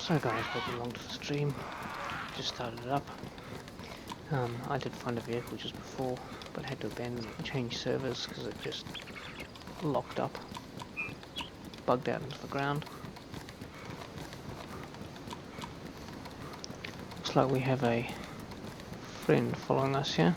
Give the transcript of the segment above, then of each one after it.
So guys, welcome along to the stream. Just started it up. I did find a vehicle just before, but had to abandon it and change servers because it just locked up, bugged out into the ground. Looks like we have a friend following us here.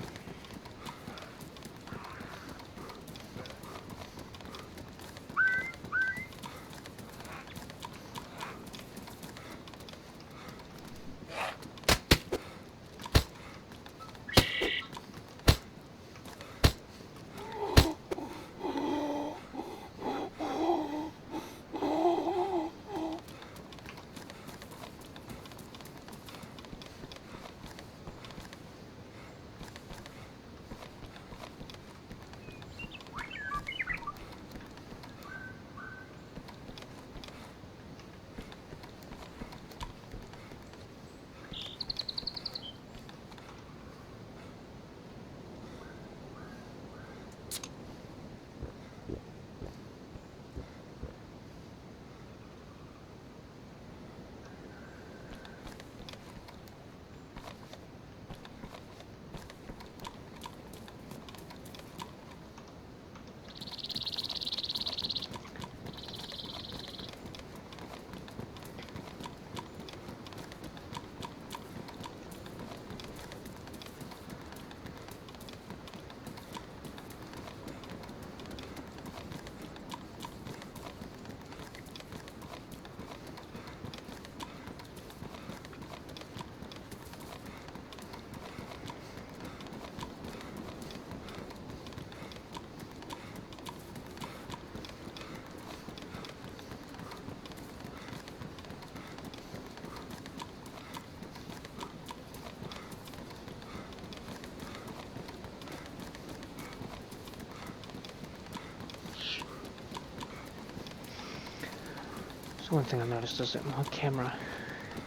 One thing I noticed is that my camera,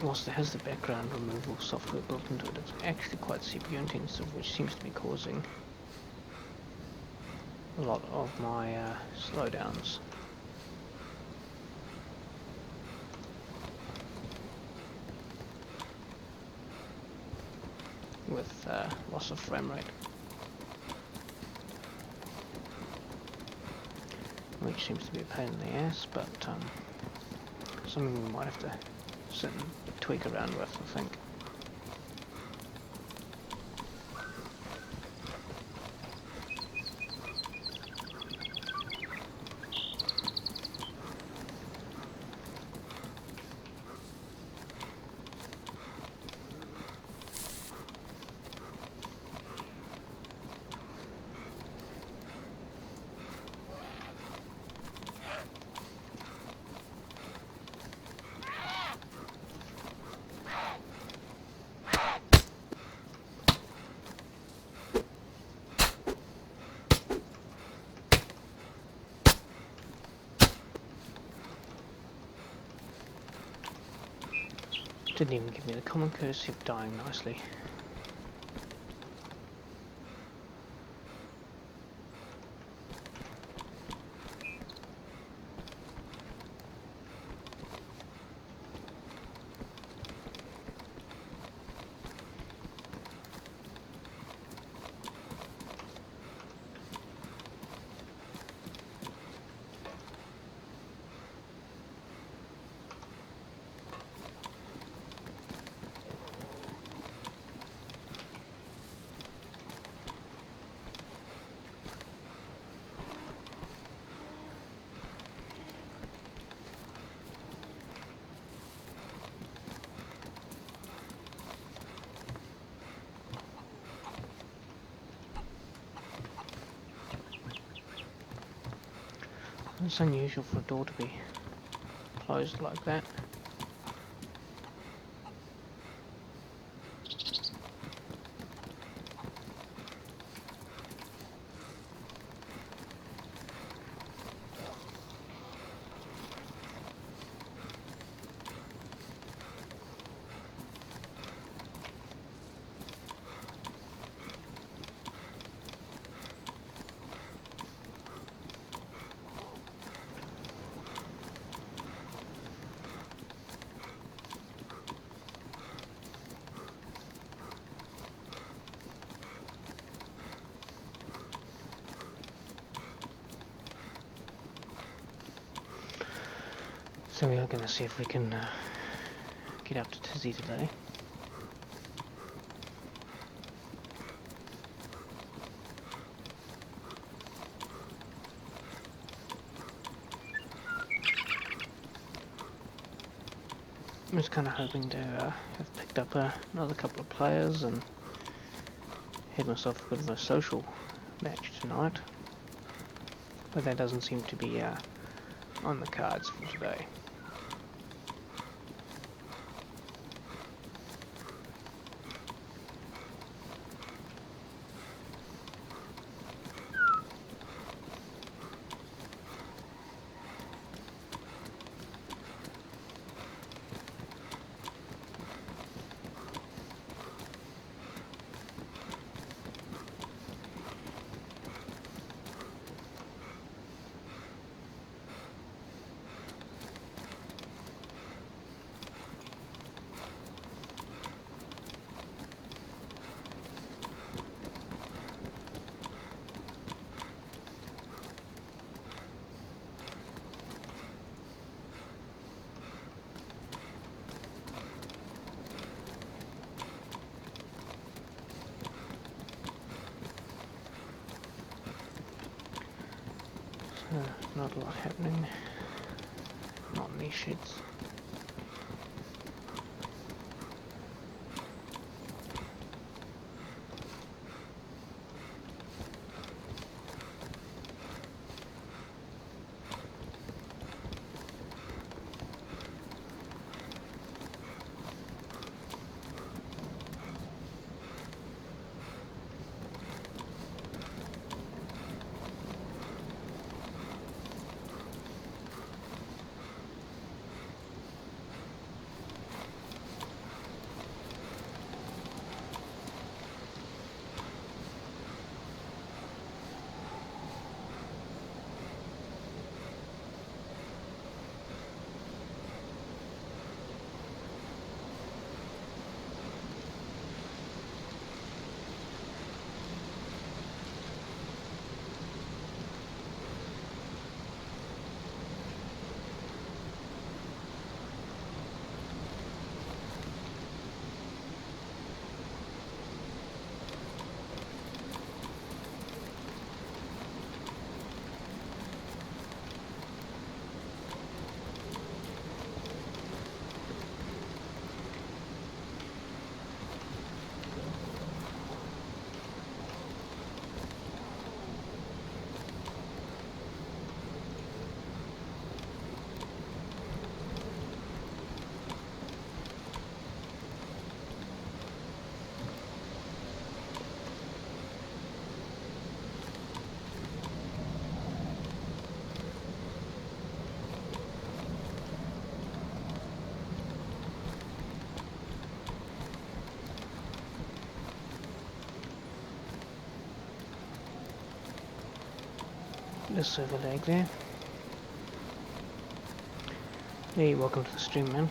whilst it has the background removal software built into it, it's actually quite CPU intensive, which seems to be causing a lot of my slowdowns. With loss of frame rate. Which seems to be a pain in the ass, but something we might have to sit and tweak around with, I think. Didn't even give me the common courtesy of dying nicely. It's unusual for a door to be closed like that. So we are going to see if we can get up to Tizzy today. I'm just kind of hoping to have picked up another couple of players and had myself a bit of a social match tonight, but that doesn't seem to be on the cards for today. Not a lot happening, not in these sheds. Just server lag there. Hey, welcome to the stream, man.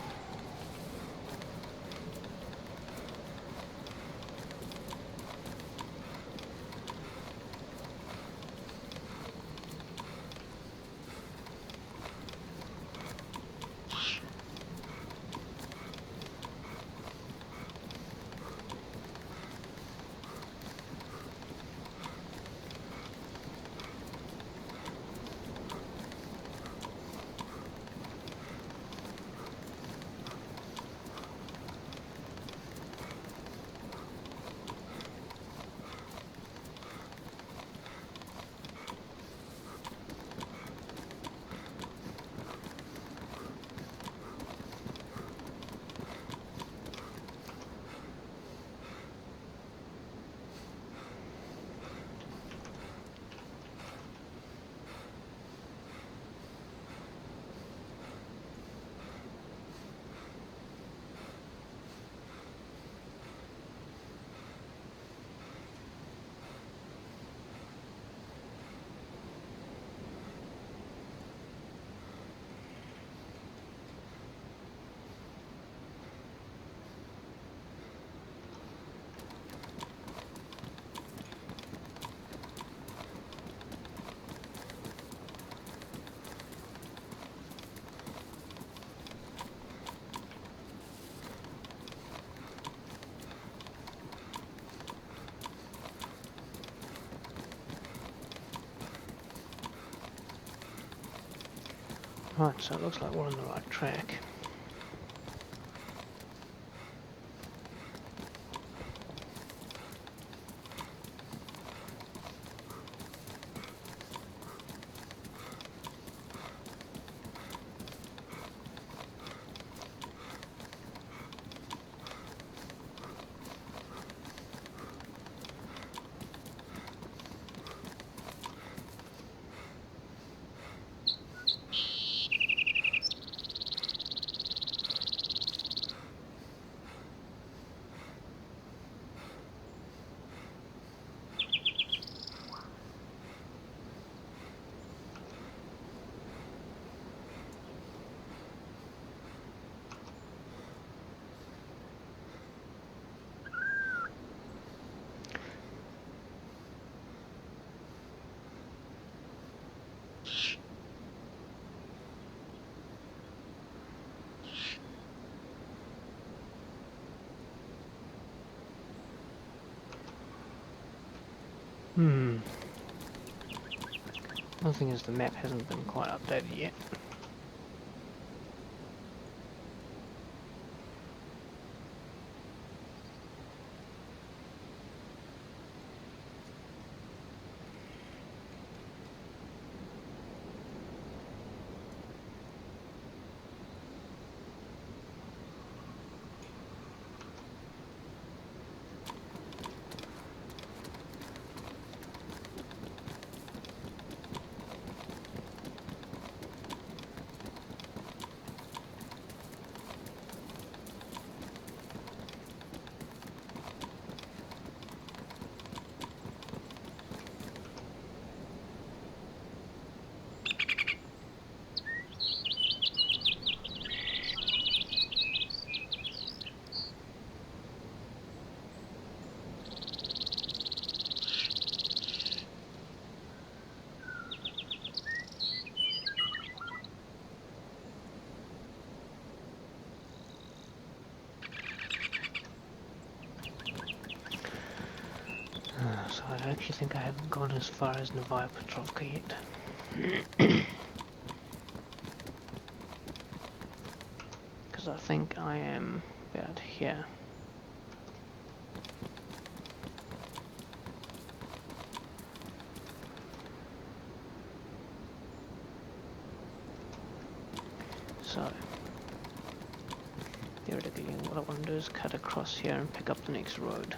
Right, so it looks like we're on the right track. One thing is the map hasn't been quite updated yet. So I actually think I haven't gone as far as Novaya Petrovka yet. Because I think I am about here. So, theoretically what I want to do is cut across here and pick up the next road.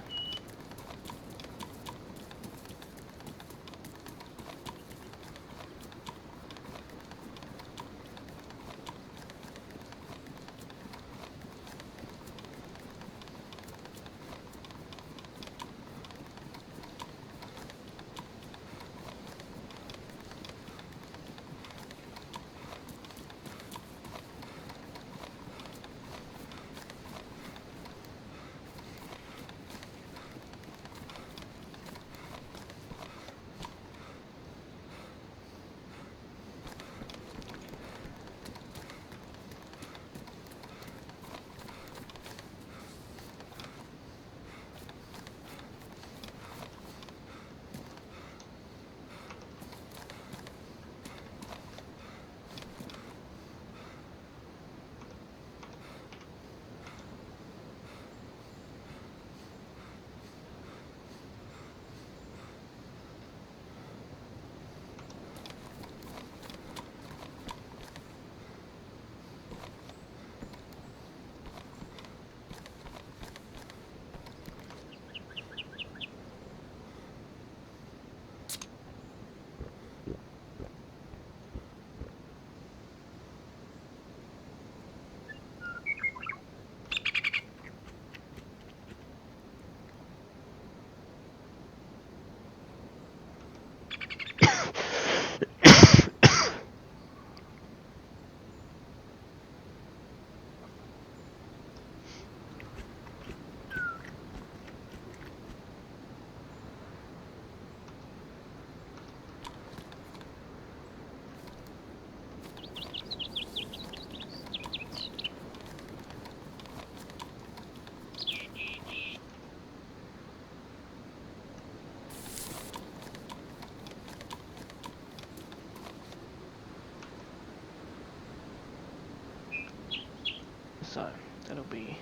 So that'll be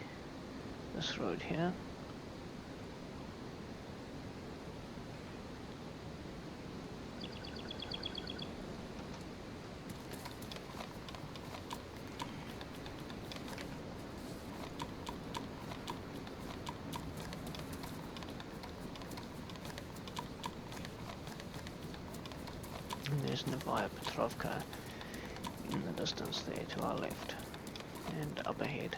this road here. And there's Novaya Petrovka in the distance there to our left and up ahead.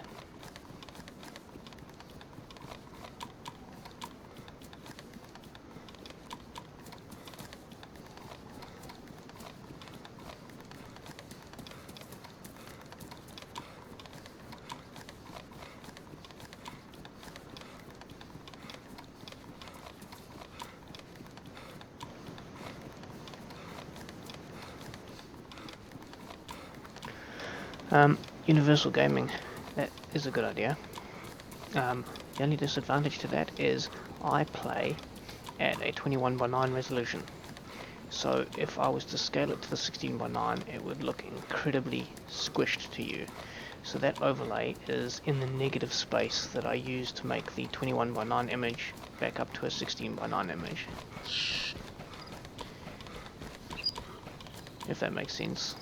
Universal gaming, that is a good idea. The only disadvantage to that is I play at a 21:9 resolution. So if I was to scale it to the 16:9, it would look incredibly squished to you. So that overlay is in the negative space that I use to make the 21:9 image back up to a 16:9 image. If that makes sense.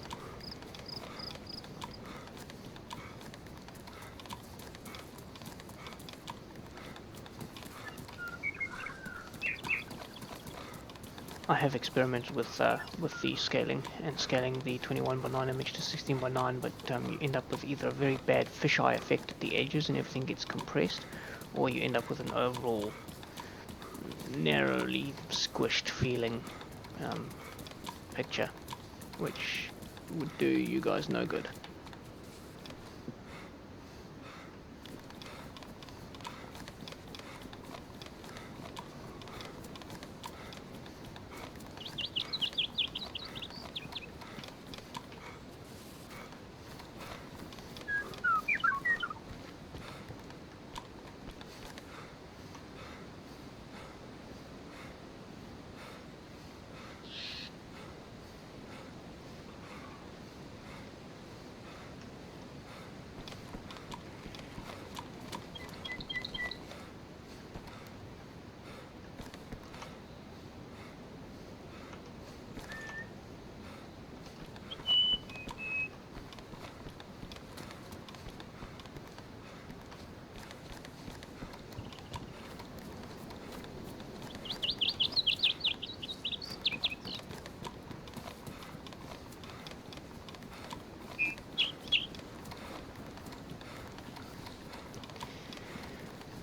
I have experimented with the scaling and scaling the 21:9 image to 16:9, but you end up with either a very bad fisheye effect at the edges and everything gets compressed, or you end up with an overall narrowly squished feeling picture, which would do you guys no good.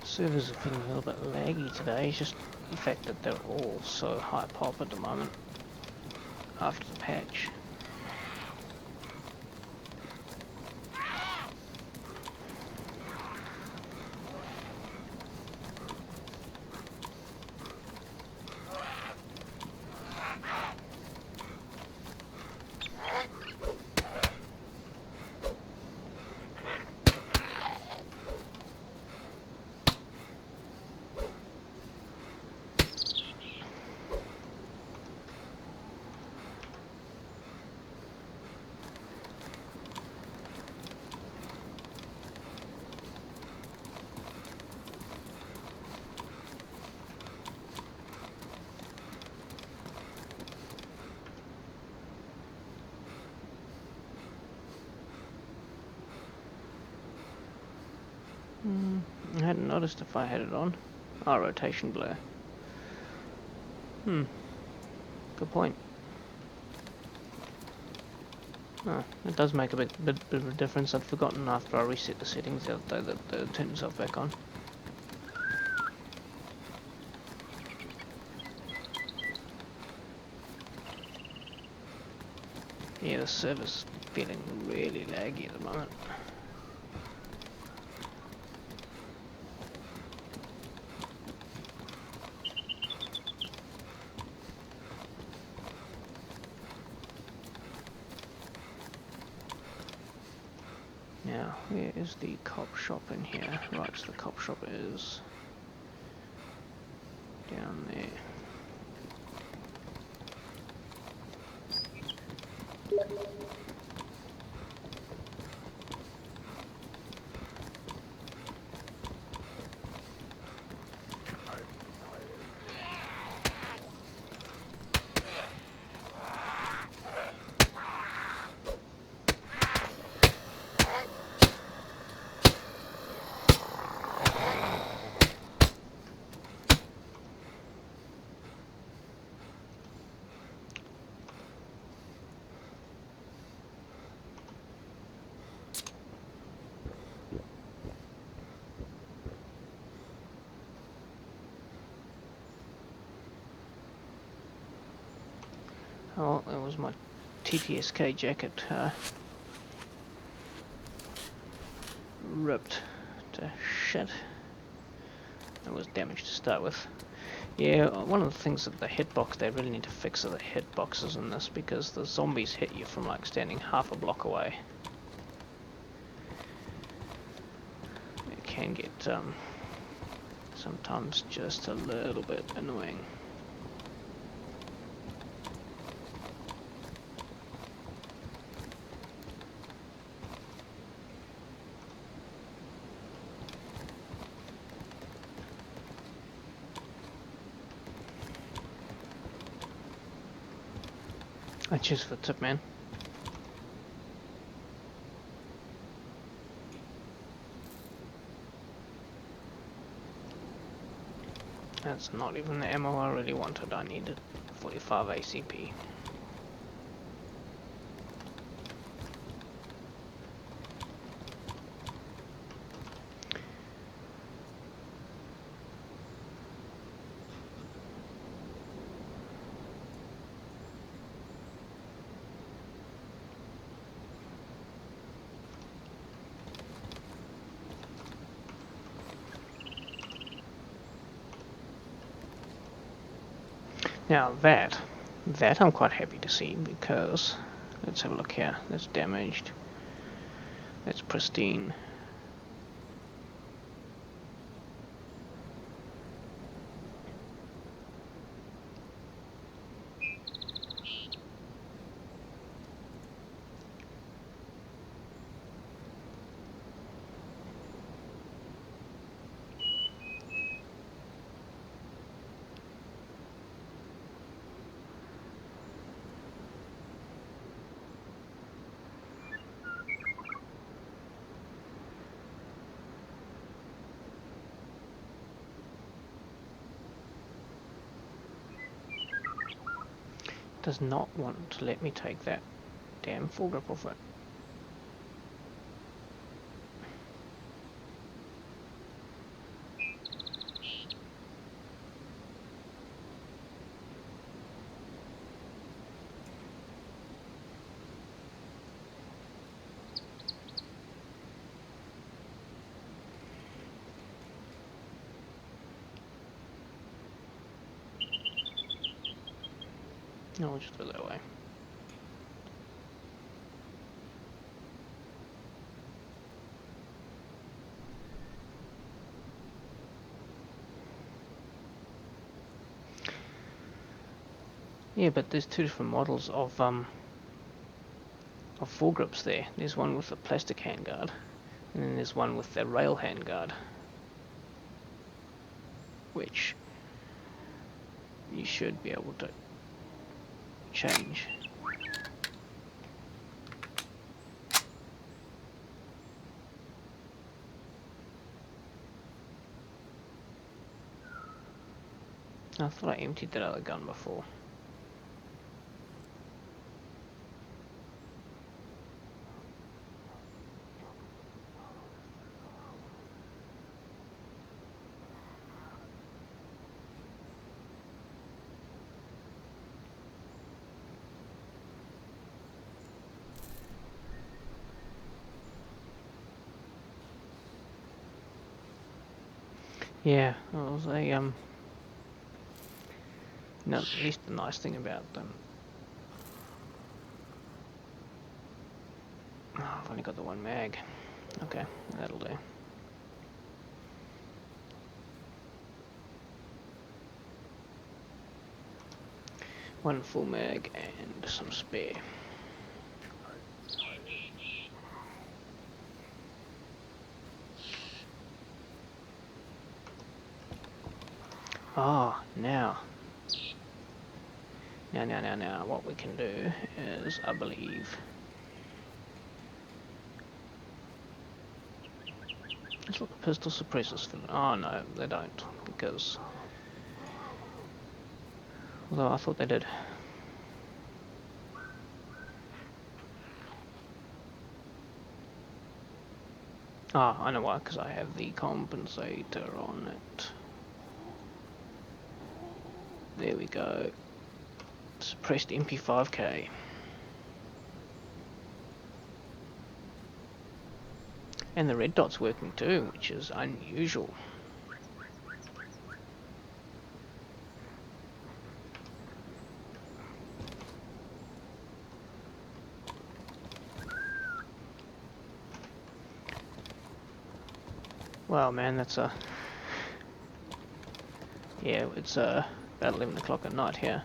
Servers are feeling a little bit laggy today. It's just the fact that they're all so high pop at the moment after the patch. I hadn't noticed if I had it on. Rotation blur. Good point. It does make a bit of a difference. I'd forgotten after I reset the settings the other day that it turned itself back on. Yeah, the server's feeling really laggy at the moment. Now, where is the cop shop in here? Right, so the cop shop is down there. was my TTSK jacket ripped to shit. It was damaged to start with. Yeah, one of the things that the hitbox they really need to fix are the hitboxes in this, because the zombies hit you from like standing half a block away. It can get sometimes just a little bit annoying. Cheers for the tip, man. That's not even the ammo I really wanted. I needed 45 ACP. Now that I'm quite happy to see, because let's have a look here. That's damaged. That's pristine. Does not want to let me take that damn foregrip off it. No, we'll just go that way. Yeah, but there's two different models of foregrips there. There's one with a plastic handguard, and then there's one with the rail handguard, which you should be able to change. I thought I emptied that other gun before. Yeah, it was a no, at least the nice thing about them. Oh, I've only got the one mag. Okay, that'll do. One full mag and some spare. Ah, now, what we can do is, I believe, let's look at pistol suppressors for, oh no, they don't, because, although I thought they did. Ah, I know why, because I have the compensator on it. There we go. Suppressed MP5K. And the red dot's working too, which is unusual. Wow, man, that's a... Yeah, it's about 11 o'clock at night here.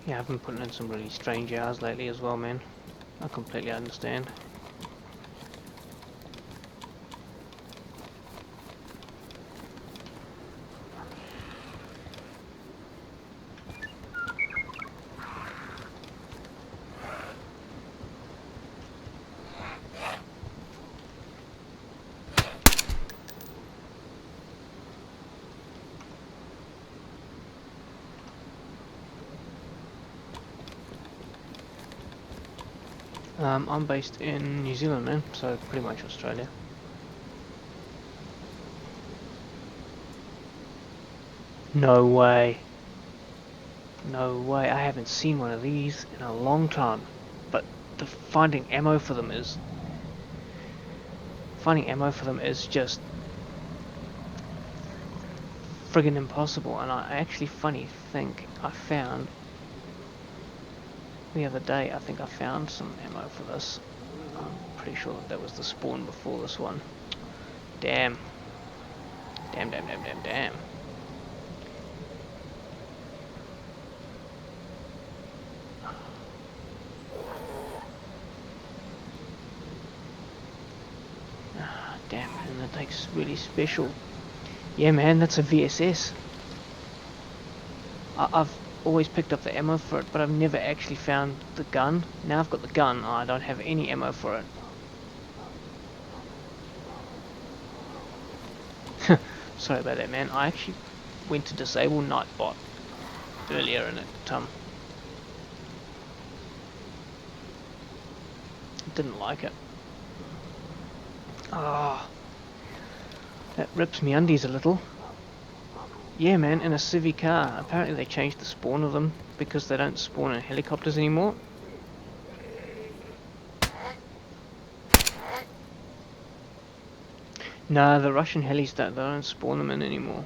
Yeah, I've been putting in some really strange hours lately as well, man. I completely understand. I'm based in New Zealand, man, so pretty much Australia. No way. No way, I haven't seen one of these in a long time. But finding ammo for them is... Finding ammo for them is just... friggin' impossible, and I actually think I found... The other day, I think I found some ammo for this. I'm pretty sure that was the spawn before this one. Damn. Damn, damn, damn, damn, damn. Damn, and that takes really special. Yeah, man, that's a VSS. I've always picked up the ammo for it, but I've never actually found the gun. Now I've got the gun, I don't have any ammo for it. Sorry about that, man. I actually went to disable Nightbot earlier and it didn't like it. Ah, that rips me undies a little. Yeah, man, in a civvy car. Apparently they changed the spawn of them because they don't spawn in helicopters anymore. Nah, the Russian helis they don't spawn them in anymore.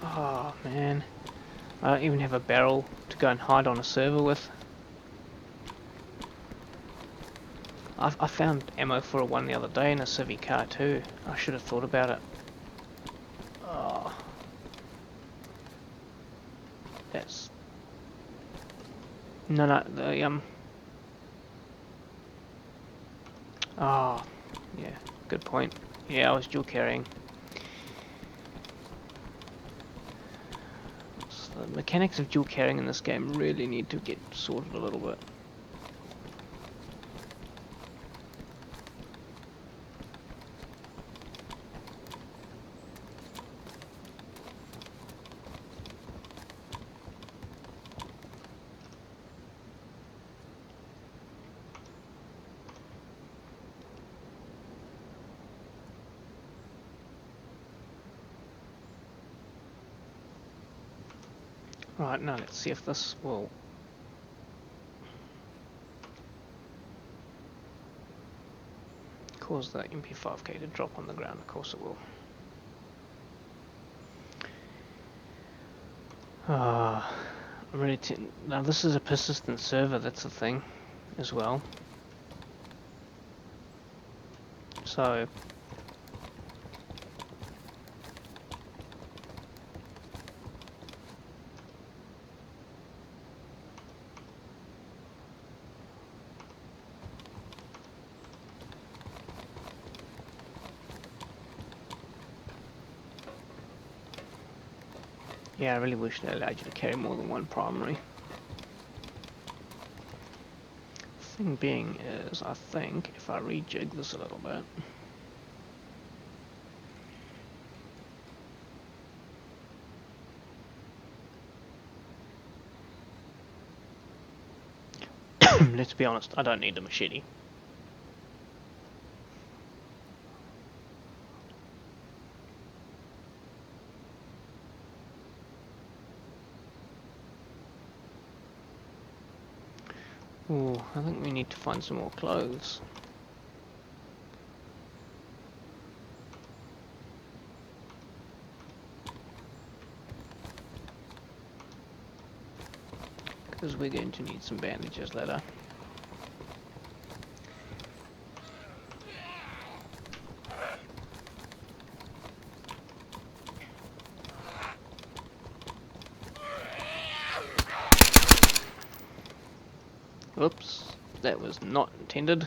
Oh, man. I don't even have a barrel to go and hide on a server with. I found ammo for one the other day in a civvy car too. I should have thought about it. Oh. That's... No, the, Oh, yeah, good point. Yeah, I was dual carrying. So the mechanics of dual carrying in this game really need to get sorted a little bit. Right, now let's see if this will... cause the MP5K to drop on the ground. Of course it will. I'm ready to... Now this is a persistent server, that's the thing, as well. So... Yeah, I really wish they allowed you to carry more than one primary. Thing being is, I think, if I rejig this a little bit... Let's be honest, I don't need a machete. Ooh, I think we need to find some more clothes. Because we're going to need some bandages later. Whoops, that was not intended.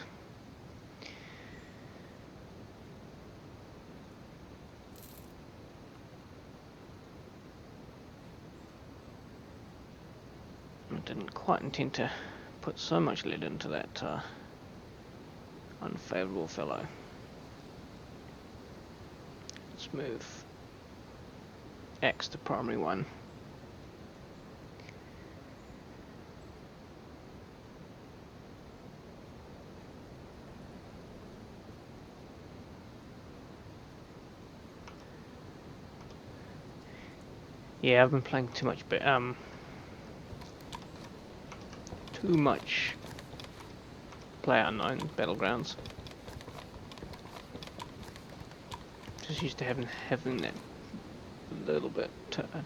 I didn't quite intend to put so much lead into that unfavourable fellow. Let's move X to primary 1. Yeah, I've been playing too much PlayerUnknown Battlegrounds. Just used to having that little bit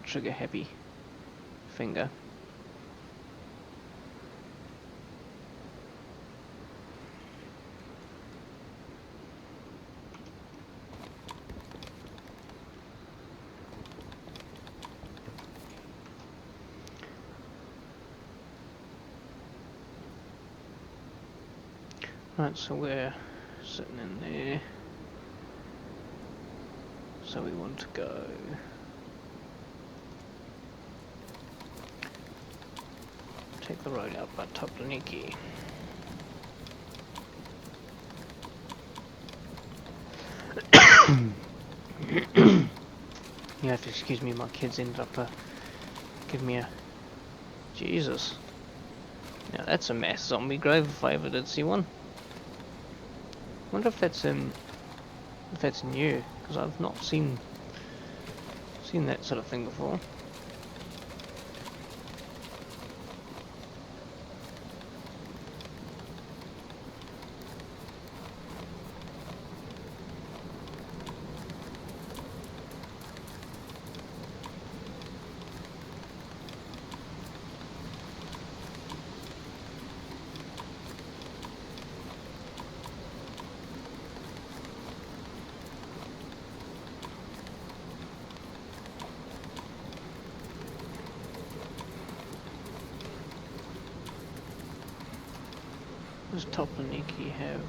trigger happy finger. Right, so we're sitting in there. So we want to go take the road out by Toplaniki. You have to excuse me, my kids ended up giving me a... Jesus. Now that's a mass zombie grave if I ever did see one. Wonder if that's new, because I've not seen that sort of thing before. Does Toplaniki have...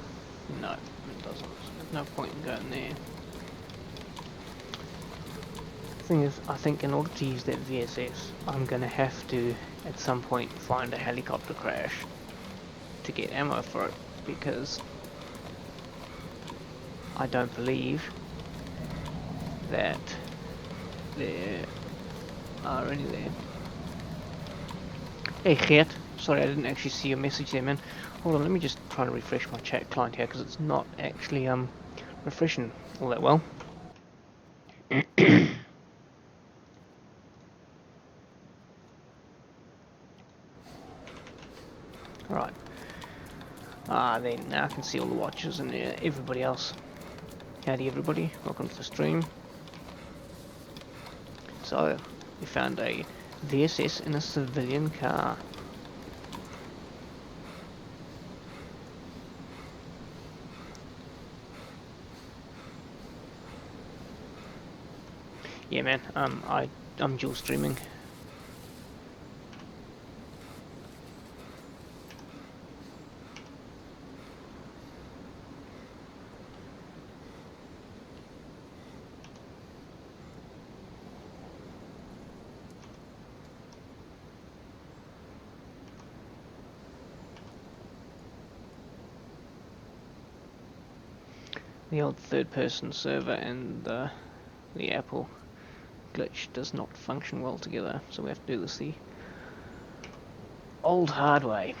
No, it doesn't. There's no point in going there. Thing is, I think in order to use that VSS, I'm going to have to, at some point, find a helicopter crash to get ammo for it, because I don't believe that there are any there. Hey, Geert. Sorry, I didn't actually see your message there, man. Hold on, let me just try to refresh my chat client here, because it's not actually refreshing all that well. Right. Then now I can see all the watchers and everybody else. Howdy everybody, welcome to the stream. So, we found a VSS in a civilian car. Yeah man, I'm dual streaming. the old third-person server and the Apple glitch does not function well together, so we have to do this the old hard way.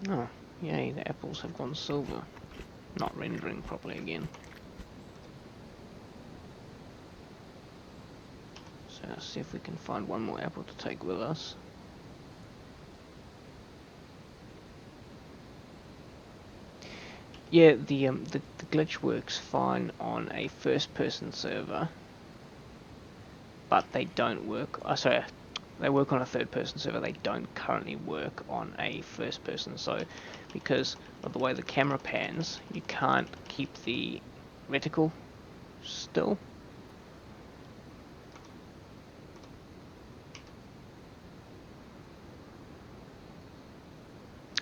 Oh, yay, the apples have gone silver. Not rendering properly again. So let's see if we can find one more apple to take with us. Yeah, the glitch works fine on a first-person server, but they don't work. Sorry, they work on a third-person server. They don't currently work on a first-person. So, because of the way the camera pans, you can't keep the reticle still.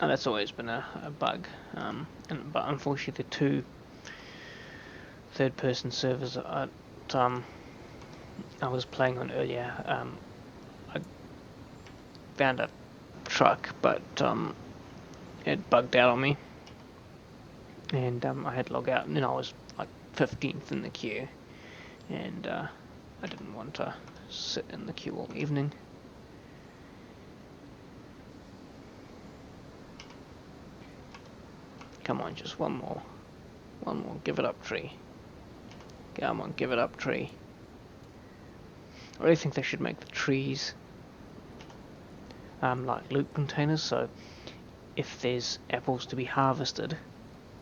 And that's always been a bug, but unfortunately the two third-person servers that I was playing on earlier, I found a truck, but it bugged out on me, and I had to log out, and then I was like 15th in the queue, and I didn't want to sit in the queue all evening. Come on, just one more, give it up, tree. Come on, give it up, tree. I really think they should make the trees like loot containers, so if there's apples to be harvested,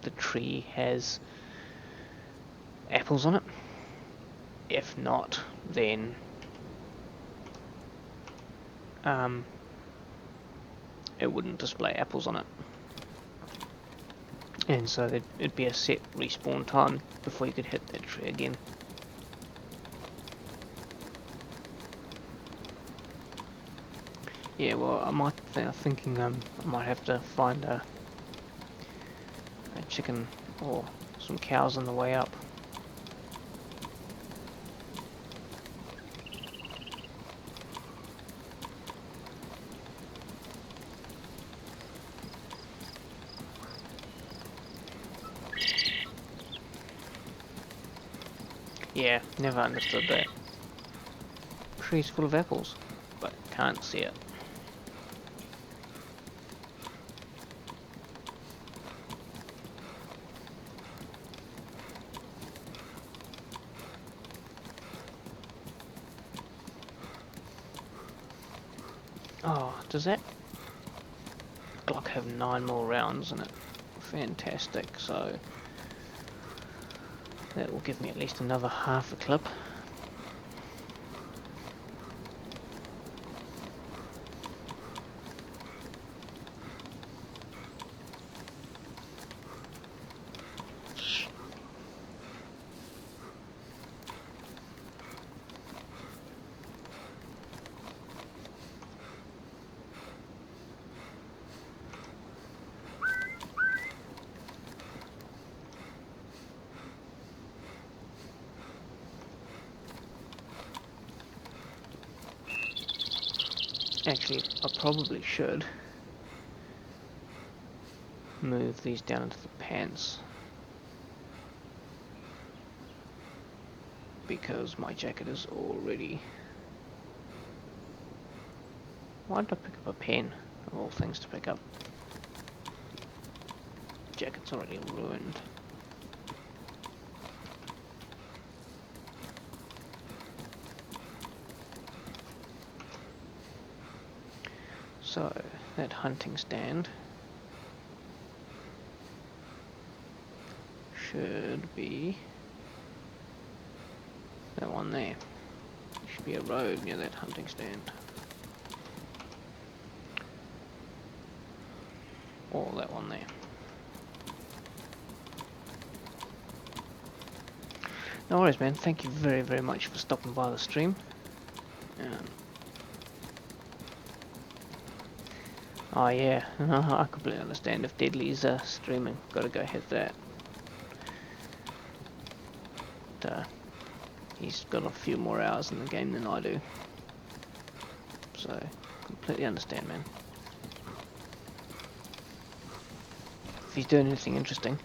the tree has apples on it. If not, then it wouldn't display apples on it. And so it'd be a set respawn time before you could hit that tree again. Yeah, well, I'm thinking I might have to find a chicken or some cows on the way up. Yeah, never understood that. Tree's full of apples, but can't see it. Oh, does that Glock have 9 more rounds in it? Fantastic, so that will give me at least another half a clip. Actually, I probably should move these down into the pants, because my jacket is already... Why did I pick up a pen, of all things to pick up? Jacket's already ruined. So, that hunting stand should be that one there. There should be a road near that hunting stand. Or that one there. No worries, man. Thank you very, very much for stopping by the stream. Oh yeah, I completely understand if Deadly's streaming, gotta go hit that. But, he's got a few more hours in the game than I do. So, completely understand, man. If he's doing anything interesting,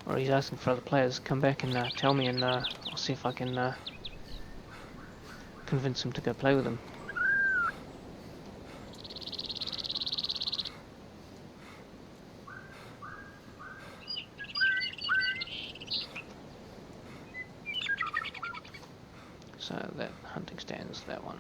or he's asking for other players, come back and tell me, and I'll see if I can convince him to go play with him. So that hunting stand is that one.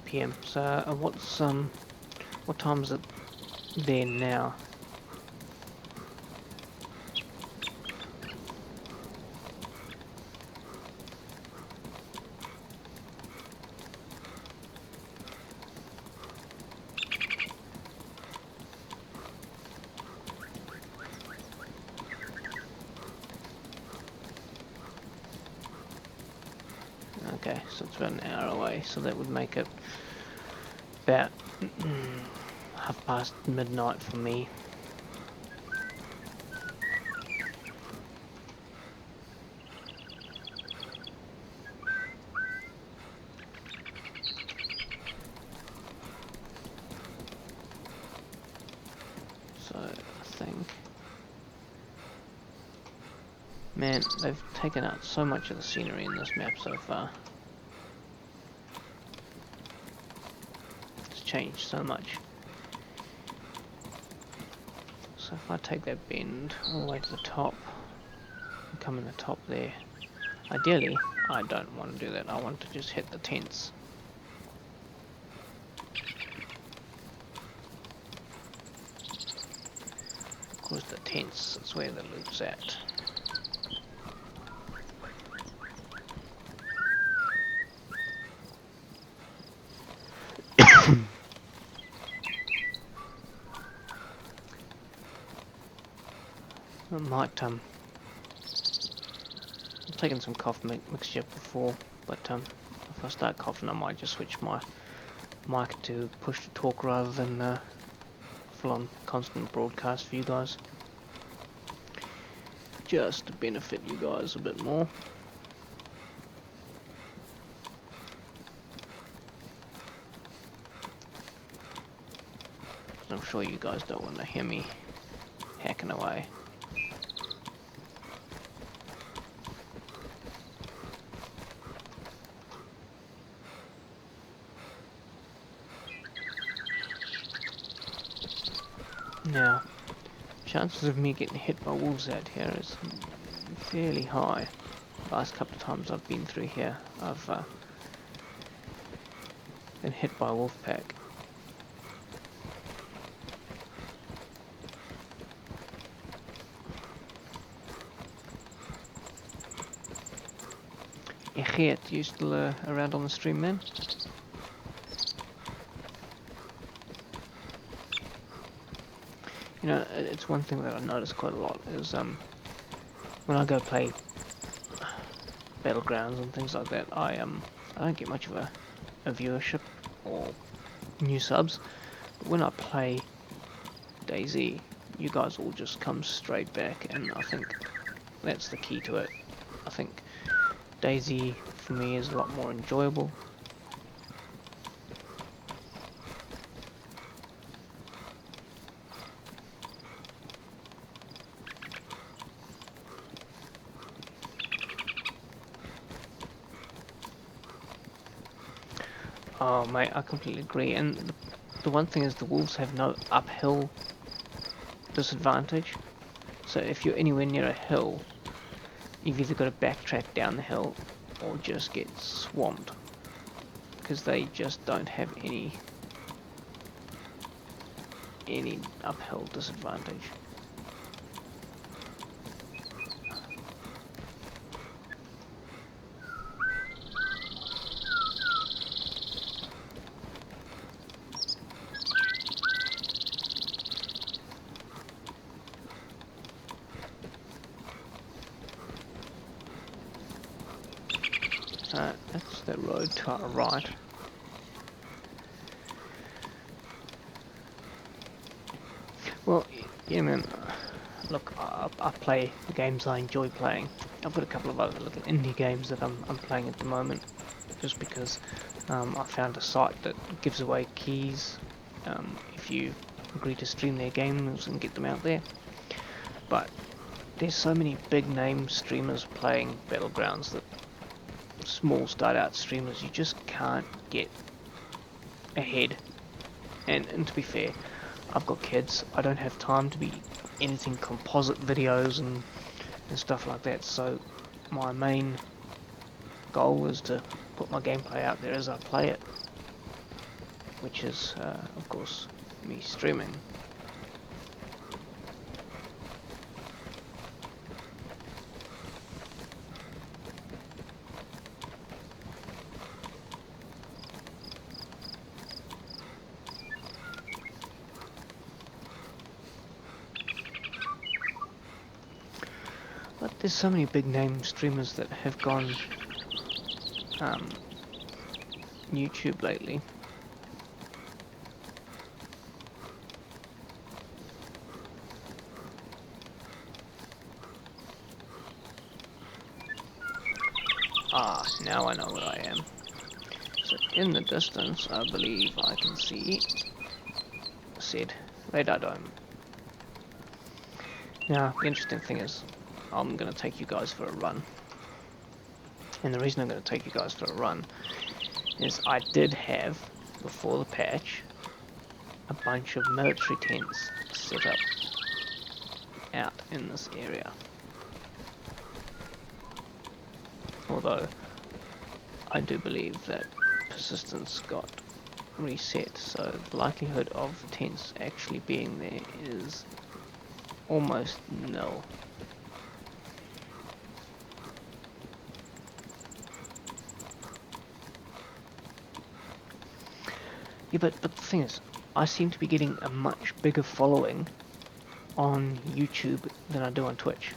PM. So what time is it there now? Okay, so it's about an hour away, so that would make it about midnight for me. So I think, man, they've taken out so much of the scenery in this map so far. It's changed so much. So if I take that bend all the way to the top, and come in the top there, ideally I don't want to do that, I want to just hit the tents. Of course the tents, that's where the loot's at. I might, I've taken some cough mixture before, but if I start coughing I might just switch my mic to push to talk rather than full on constant broadcast for you guys. Just to benefit you guys a bit more. I'm sure you guys don't want to hear me hacking away. Now, chances of me getting hit by wolves out here is fairly high. Last couple of times I've been through here, I've been hit by a wolf pack. Geert, you still around on the stream, man? You know, it's one thing that I notice quite a lot is when I go play battlegrounds and things like that, I don't get much of a viewership or new subs. But when I play Dayz, you guys all just come straight back, and I think that's the key to it. I think Dayz for me is a lot more enjoyable. Oh mate, I completely agree, and the one thing is the wolves have no uphill disadvantage, so if you're anywhere near a hill, you've either got to backtrack down the hill or just get swamped, because they just don't have any uphill disadvantage. That's the road to our right. Well, yeah, man. Look, I play the games I enjoy playing. I've got a couple of other little indie games that I'm playing at the moment, just because I found a site that gives away keys if you agree to stream their games and get them out there. But there's so many big name streamers playing Battlegrounds that small start out streamers, you just can't get ahead. And to be fair, I've got kids, I don't have time to be editing composite videos and stuff like that, so my main goal is to put my gameplay out there as I play it, which is of course me streaming. But there's so many big name streamers that have gone YouTube lately. Ah, now I know where I am. So in the distance, I believe I can see said radar dome. Now, the interesting thing is, I'm going to take you guys for a run. And the reason I'm going to take you guys for a run is I did have, before the patch, a bunch of military tents set up out in this area. Although, I do believe that persistence got reset, so the likelihood of tents actually being there is almost nil. Yeah, but the thing is, I seem to be getting a much bigger following on YouTube than I do on Twitch.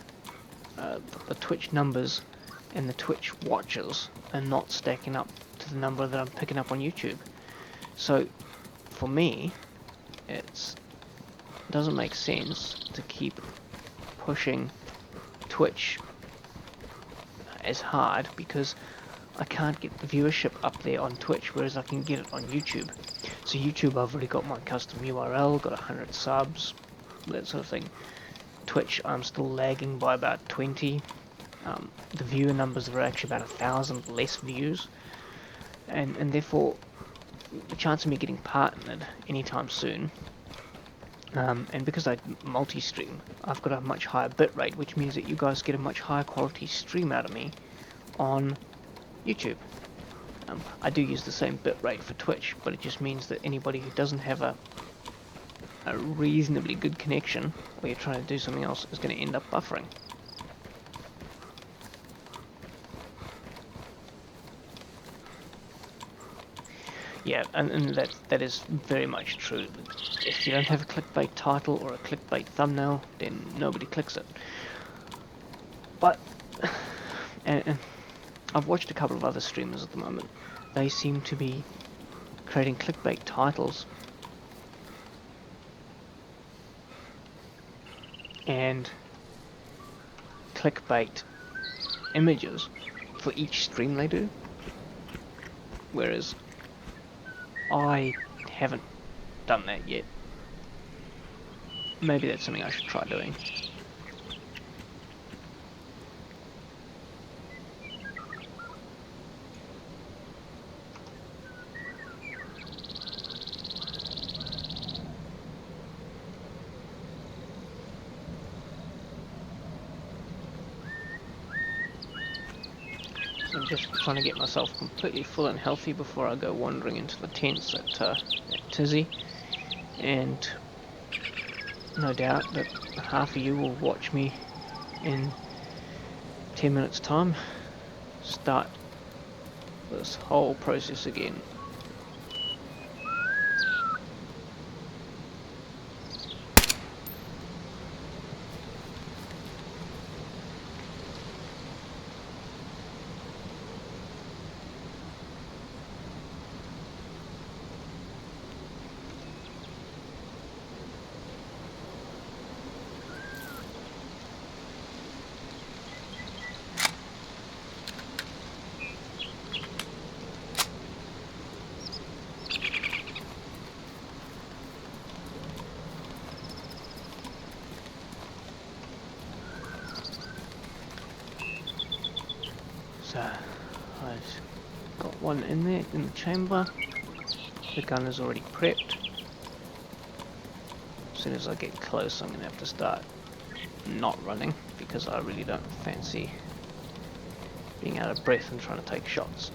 The Twitch numbers and the Twitch watchers are not stacking up to the number that I'm picking up on YouTube. So, for me, it doesn't make sense to keep pushing Twitch as hard because I can't get the viewership up there on Twitch, whereas I can get it on YouTube. So YouTube, I've already got my custom URL, got 100 subs, that sort of thing. Twitch, I'm still lagging by about 20. The viewer numbers are actually about 1,000 less views, and therefore the chance of me getting partnered anytime soon. And because I multi-stream, I've got a much higher bitrate, which means that you guys get a much higher quality stream out of me on YouTube. I do use the same bitrate for Twitch, but it just means that anybody who doesn't have a reasonably good connection, or you're trying to do something else, is going to end up buffering. Yeah, and that is very much true. If you don't have a clickbait title or a clickbait thumbnail, then nobody clicks it. But, and I've watched a couple of other streamers at the moment. They seem to be creating clickbait titles and clickbait images for each stream they do, whereas I haven't done that yet. Maybe that's something I should try doing. I'm just trying to get myself completely full and healthy before I go wandering into the tents at Tizzy, and no doubt that half of you will watch me in 10 minutes time start this whole process again. So I've got one in there in the chamber. The gun is already prepped. As soon as I get close, I'm going to have to start not running, because I really don't fancy being out of breath and trying to take shots.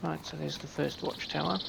Right, so there's the first watchtower.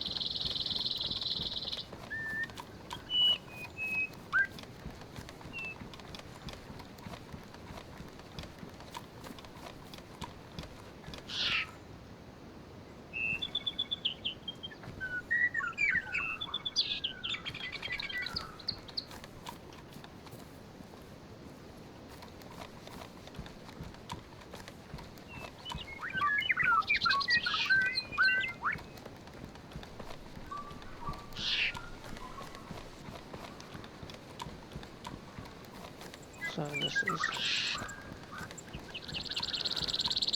So this is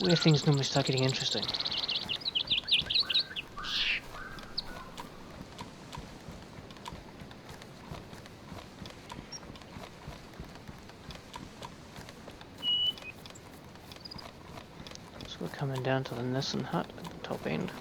where things normally start getting interesting. So we're coming down to the Nissan hut at the top end.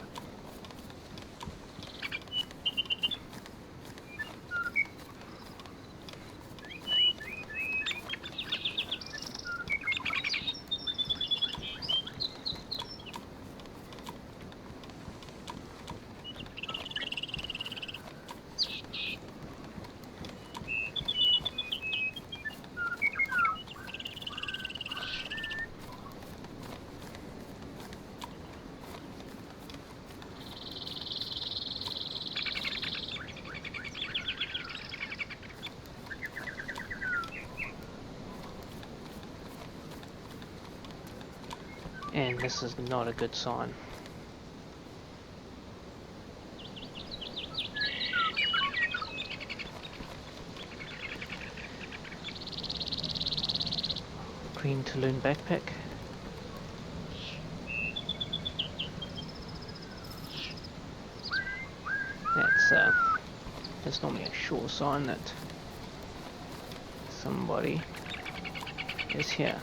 And this is not a good sign. Green Tulloon backpack. That's normally a sure sign that somebody is here.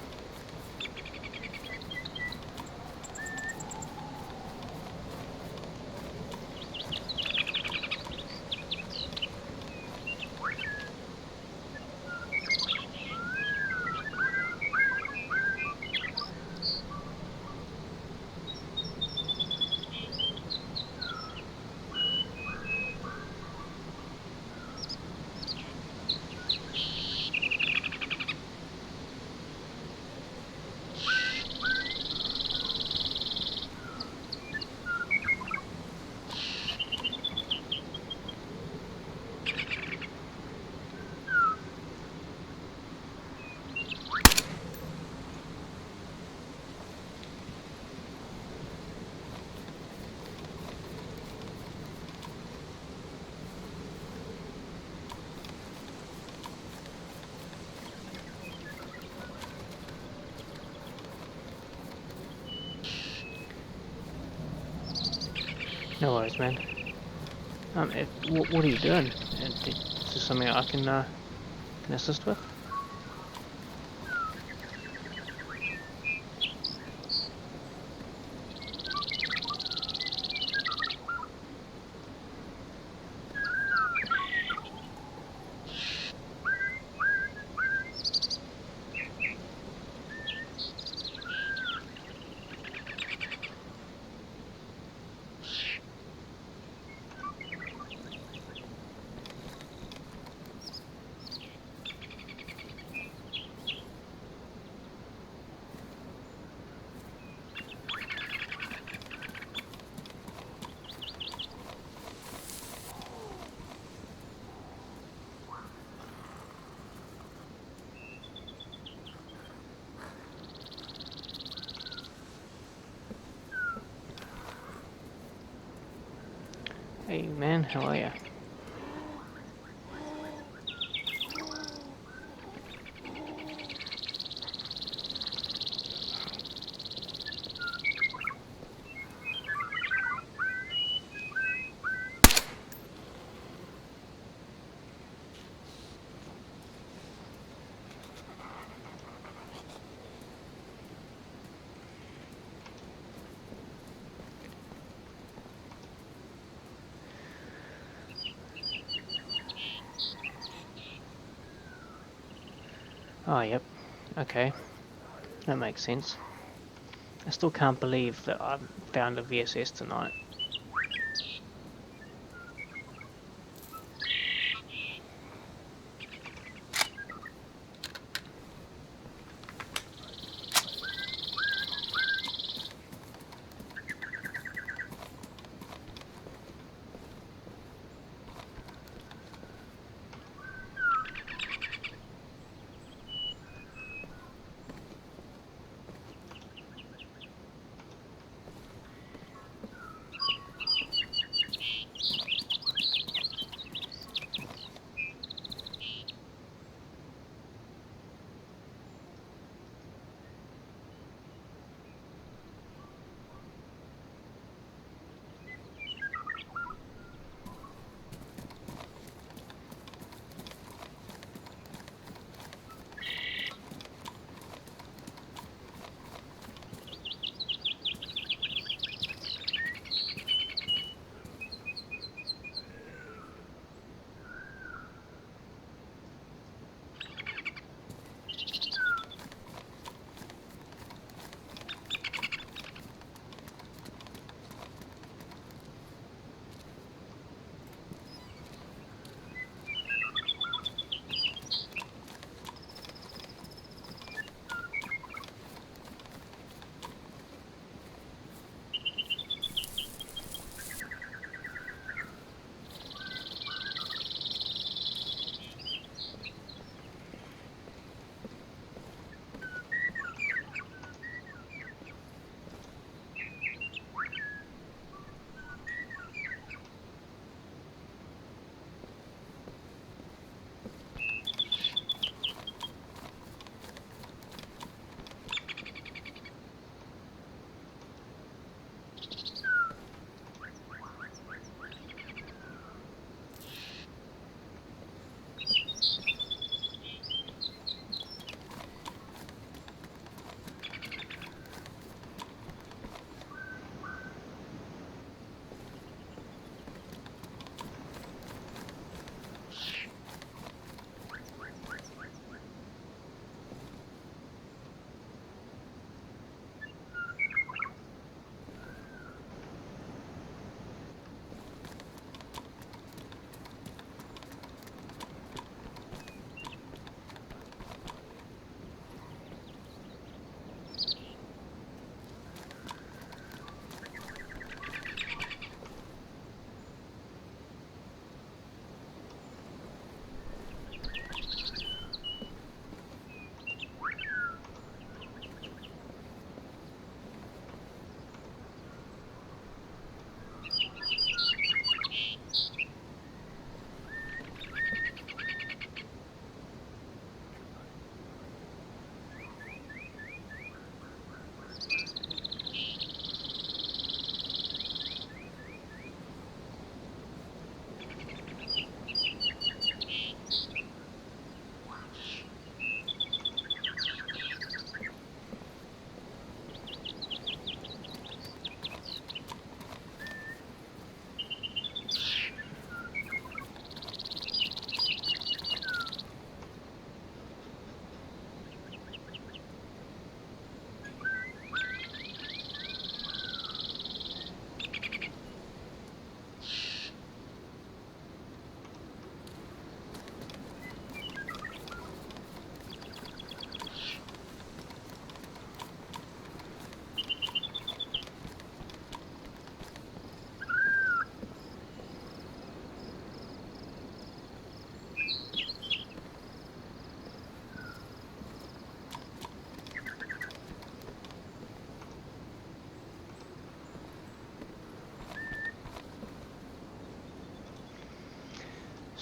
No worries, man. What are you doing? Is this something I can assist with? Hey man, how are ya? Oh, yep. Okay. That makes sense. I still can't believe that I found a VSS tonight.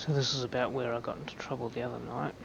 So this is about where I got into trouble the other night.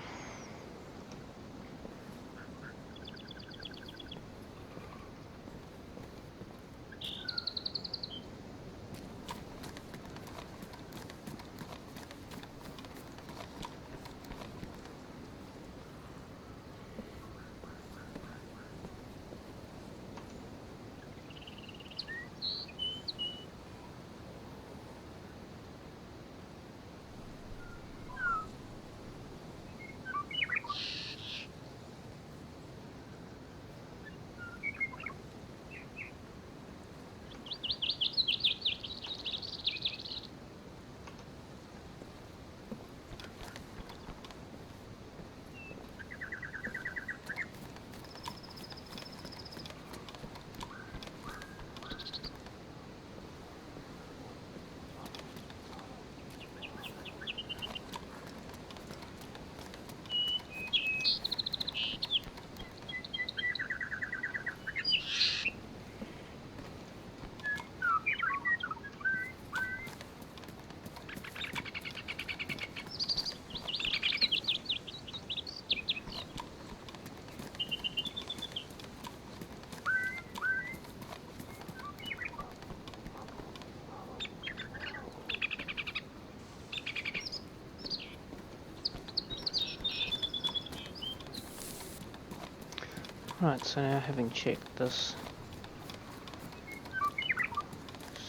Right, so now having checked this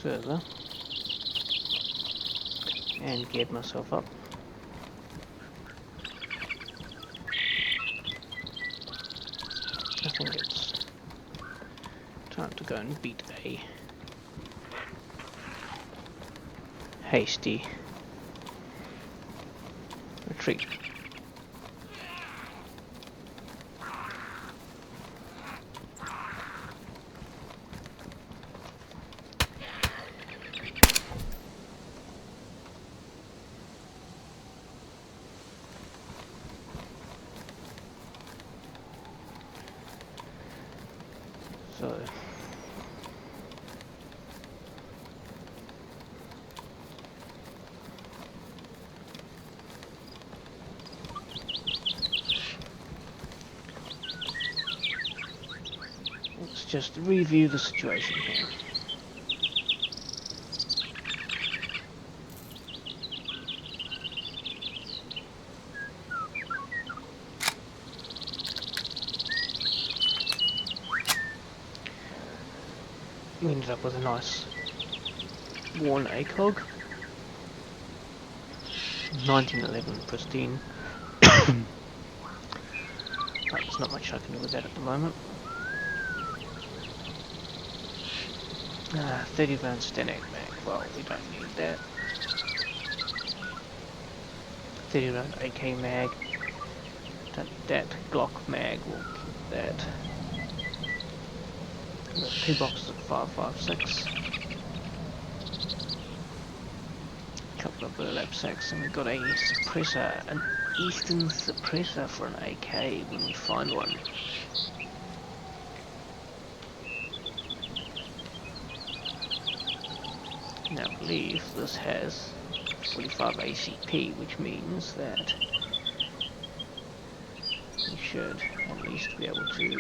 server and geared myself up, I think it's time to go and beat a hasty retreat. So let's just review the situation here. We ended up with a nice worn ACOG, 1911 pristine, but there's not much I can do with that at the moment. 30 round Stenag mag, well we don't need that. 30 round AK mag, don't need that. Glock mag, we'll keep that. We've got 2 boxes of 5.56, a couple of burlap sacks, and we've got a suppressor, an Eastern suppressor for an AK when we find one. Now I believe this has 45 ACP, which means that we should at least be able to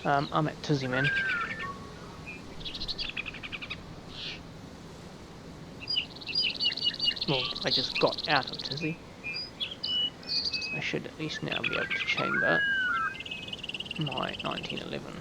I'm at Tizzy, man. Well, I just got out of Tizzy. I should at least now be able to chamber my 1911.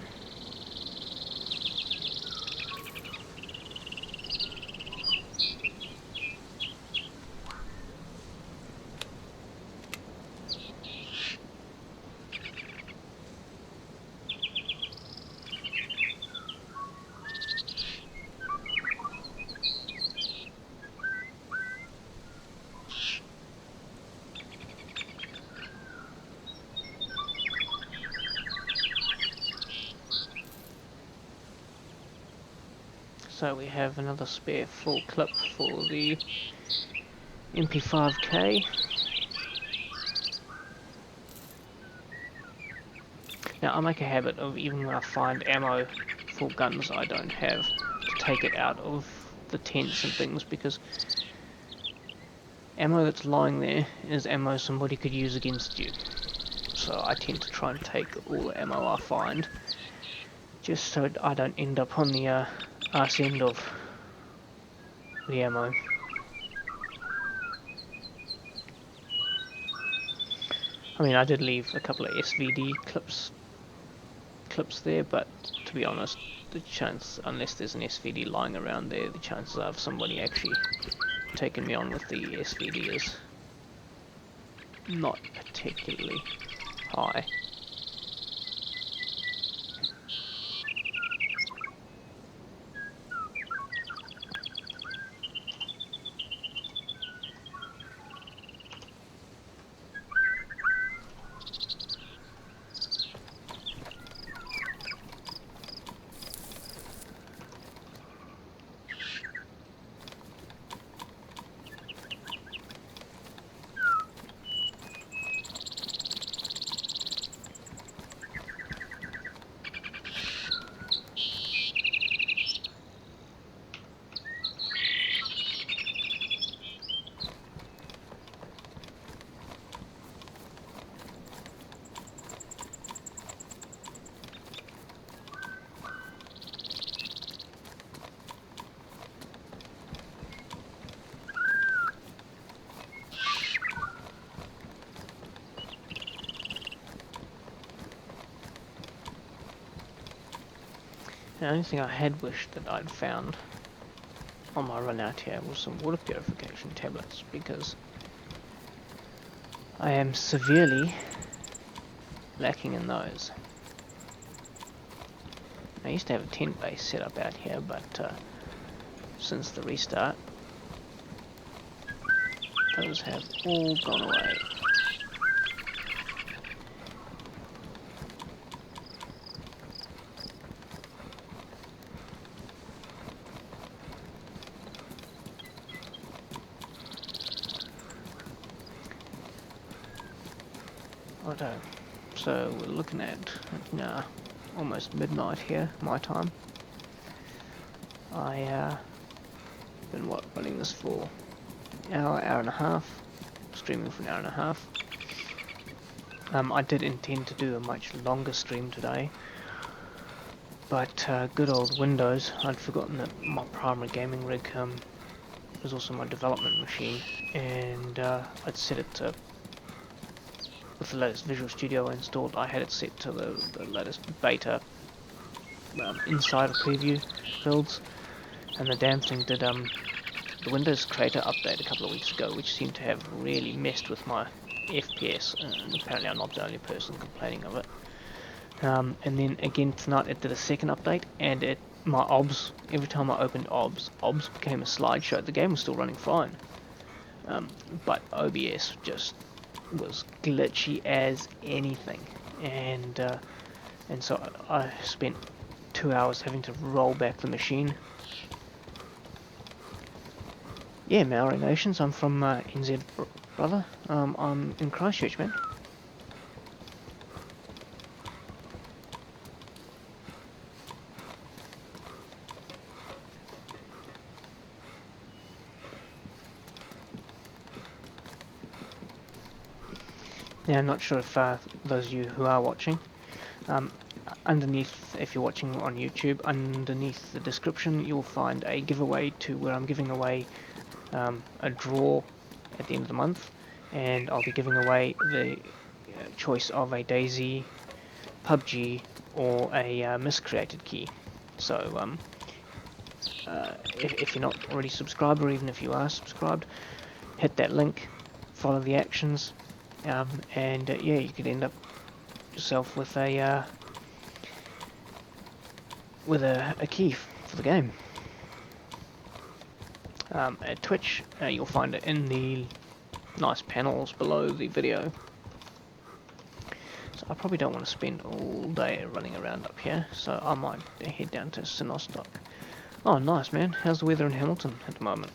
So we have another spare full clip for the MP5K. Now I make a habit of, even when I find ammo full guns I don't have to take it out of the tents and things, because ammo that's lying there is ammo somebody could use against you. So I tend to try and take all the ammo I find, just so I don't end up on the arse end of the ammo. I mean, I did leave a couple of SVD clips there, but to be honest, the chance, unless there's an SVD lying around there, the chances of somebody actually taking me on with the SVD is not particularly high. The only thing I had wished that I'd found on my run out here was some water purification tablets, because I am severely lacking in those. I used to have a tent base set up out here, but since the restart, those have all gone away. Righto, so we're looking at almost midnight here, my time. I been running this for hour and a half, streaming for an hour and a half. I did intend to do a much longer stream today, but good old Windows, I'd forgotten that my primary gaming rig was also my development machine, and I'd set it to, with the latest Visual Studio installed, I had it set to the latest beta insider preview builds, and the damn thing did the Windows Creator update a couple of weeks ago, which seemed to have really messed with my FPS, and apparently I'm not the only person complaining of it. And then again tonight it did a second update, and my OBS, every time I opened OBS became a slideshow. The game was still running fine, but OBS just was glitchy as anything, and so I spent 2 hours having to roll back the machine. Yeah, Maori Nations, I'm from NZ, brother. I'm in Christchurch, man. Yeah, I'm not sure if those of you who are watching, underneath, if you're watching on YouTube, underneath the description you'll find a giveaway to where I'm giving away a draw at the end of the month, and I'll be giving away the choice of a Dayz, PUBG, or a miscreated key. So if you're not already subscribed, or even if you are subscribed, hit that link, follow the actions, and yeah, you could end up yourself with a key for the game. At Twitch, you'll find it in the nice panels below the video. So I probably don't want to spend all day running around up here, so I might head down to Sinostok. Oh, nice, man. How's the weather in Hamilton at the moment?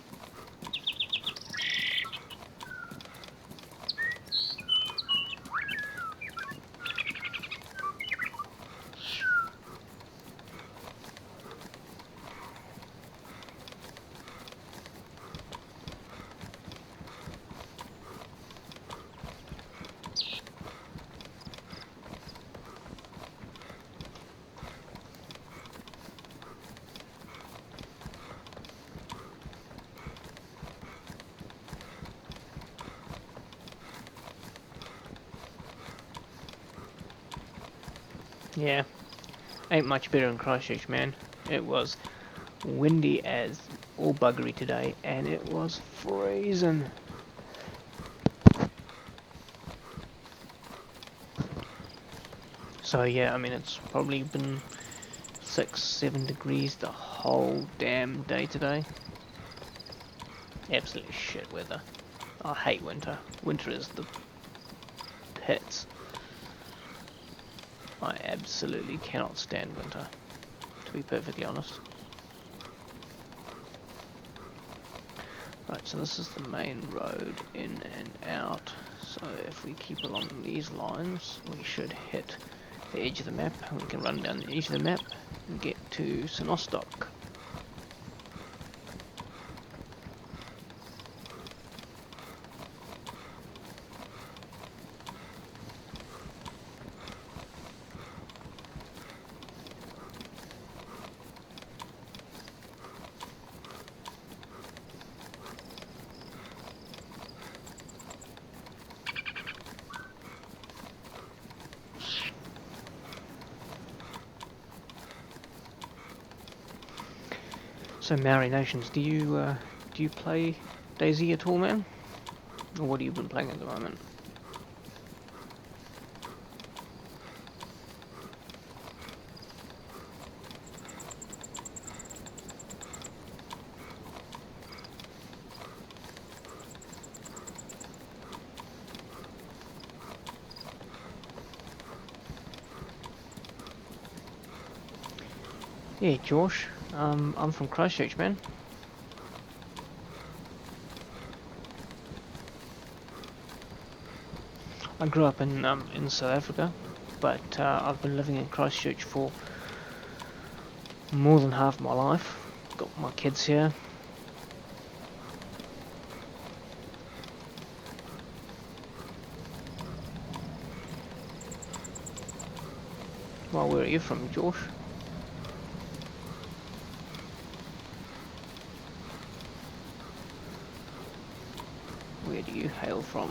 Yeah, ain't much better in Christchurch, man. It was windy as all buggery today, and it was freezing. So yeah, I mean it's probably been 6-7 degrees the whole damn day today. Absolutely shit weather. I hate winter. Winter is the pits. I absolutely cannot stand winter, to be perfectly honest. Right, so this is the main road in and out. So if we keep along these lines, we should hit the edge of the map, and we can run down the edge of the map and get to Sinostok. So Maori Nations, do you play Dayz at all, man? Or what have you been playing at the moment? Yeah, Josh. I'm from Christchurch, man. I grew up in South Africa, but I've been living in Christchurch for more than half my life. Got my kids here. Well, where are you from, Josh? Where do you hail from?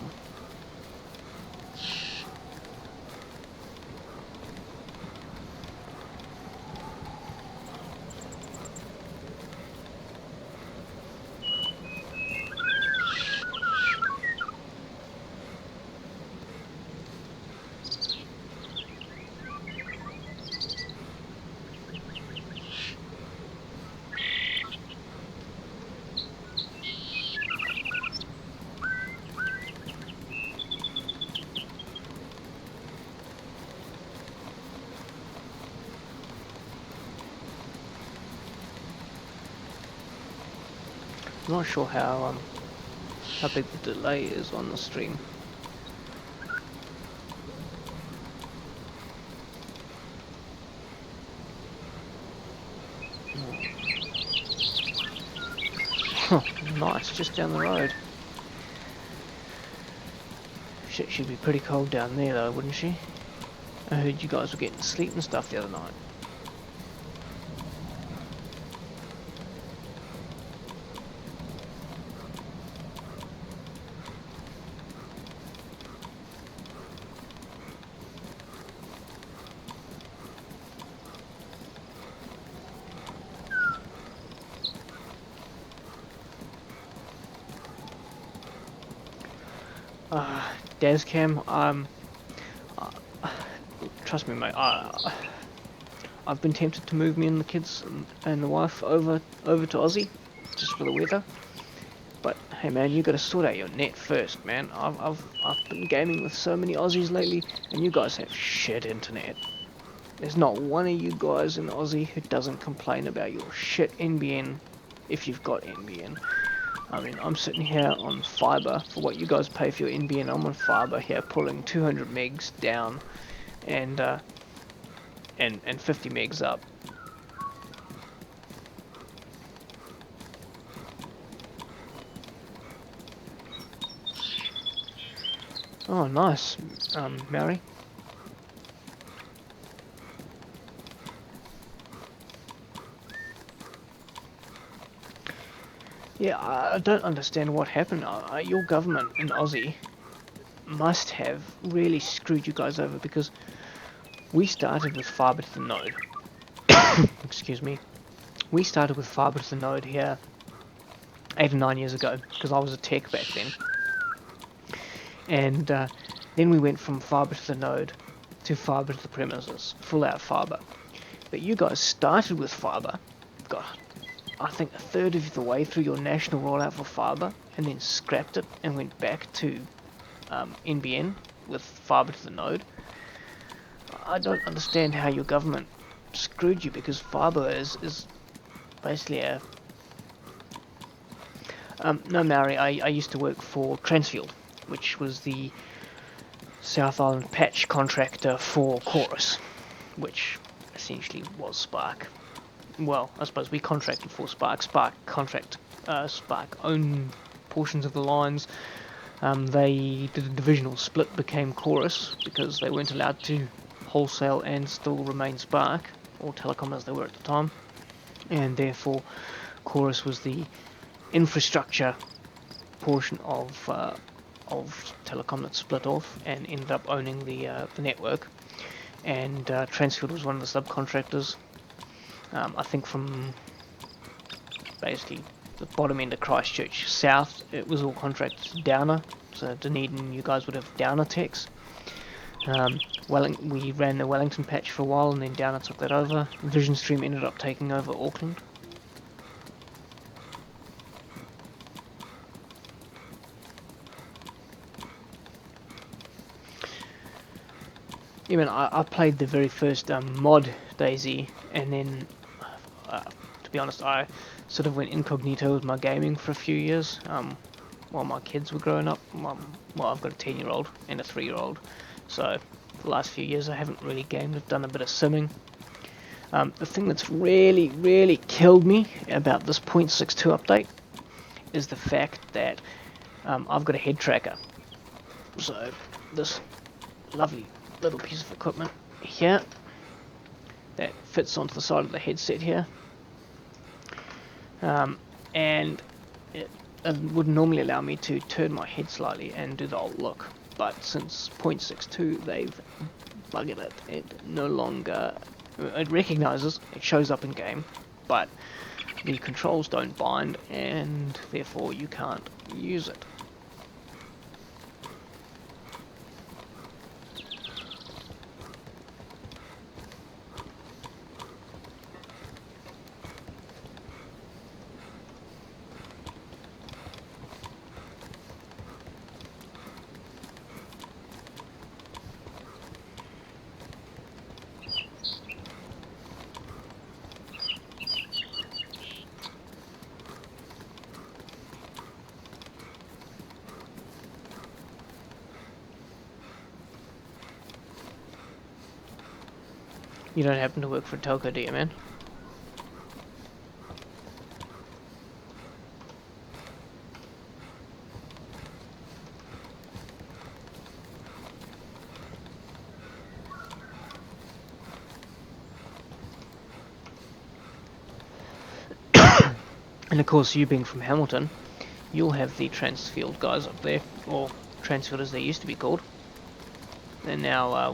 I'm not sure how big the delay is on the stream. Nice, just down the road. Shit, she'd be pretty cold down there though, wouldn't she? I heard you guys were getting sleep and stuff the other night. Dayz cam, trust me mate, I've been tempted to move me and the kids and the wife over to Aussie, just for the weather. But hey man, you gotta sort out your net first, man. I've been gaming with so many Aussies lately, and you guys have shit internet. There's not one of you guys in Aussie who doesn't complain about your shit NBN, if you've got NBN. I mean, I'm sitting here on fibre for what you guys pay for your NBN. I'm on fibre here, pulling 200 megs down, and 50 megs up. Oh, nice, Maori. Yeah, I don't understand what happened. Your government in Aussie must have really screwed you guys over, because We started with fibre to the node. Excuse me. We started with fibre to the node here 8 or 9 years ago, because I was a tech back then. And then we went from fibre to the node to fibre to the premises, full out fibre. But you guys started with fibre, got I think a third of the way through your national rollout for fibre, and then scrapped it and went back to NBN with fibre to the node. I don't understand how your government screwed you, because fibre is basically a... no, Maori, I used to work for Transfield, which was the South Island patch contractor for Chorus, which essentially was Spark. Well, I suppose we contracted for Spark. Spark owned portions of the lines. They did a divisional split, became Chorus, because they weren't allowed to wholesale and still remain Spark, or Telecom as they were at the time, and therefore Chorus was the infrastructure portion of Telecom that split off and ended up owning the network, and Transfield was one of the subcontractors. I think from basically the bottom end of Christchurch south, it was all contracted to Downer, so Dunedin, you guys would have Downer techs. We ran the Wellington patch for a while, and then Downer took that over. Vision Stream ended up taking over Auckland. Even I played the very first mod Dayz, and then to be honest, I sort of went incognito with my gaming for a few years while my kids were growing up. Well, I've got a 10-year-old and a 3-year-old, so for the last few years I haven't really gamed. I've done a bit of simming. The thing that's really killed me about this 0.62 update is the fact that I've got a head tracker. So this lovely little piece of equipment here that fits onto the side of the headset here, and it would normally allow me to turn my head slightly and do the old look, but since 0.62 they've buggered it. It no longer, it recognizes, it shows up in game, but the controls don't bind, and therefore you can't use it. You don't happen to work for Telco, do you, man? And of course, you being from Hamilton, you'll have the Transfield guys up there, or Transfield as they used to be called. They're now,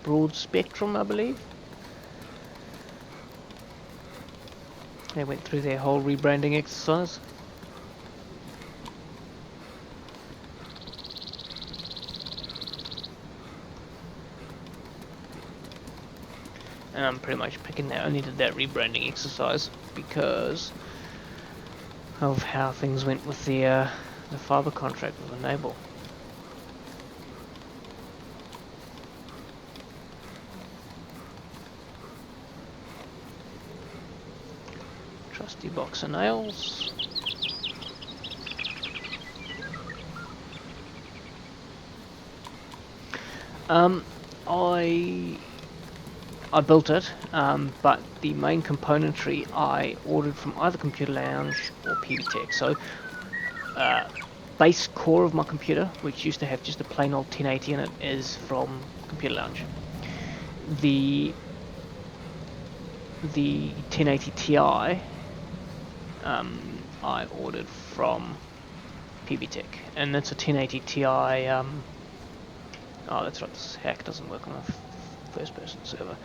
Broad Spectrum, I believe. They went through their whole rebranding exercise. And I'm pretty much picking that, only did that rebranding exercise because of how things went with the fibre contract with Enable. Trusty box of nails. I built it, but the main componentry I ordered from either Computer Lounge or PBTech. So, base core of my computer, which used to have just a plain old 1080 in it, is from Computer Lounge. The 1080 Ti I ordered from PBTech, and that's a 1080 Ti Oh, that's right, this hack doesn't work on a first-person server.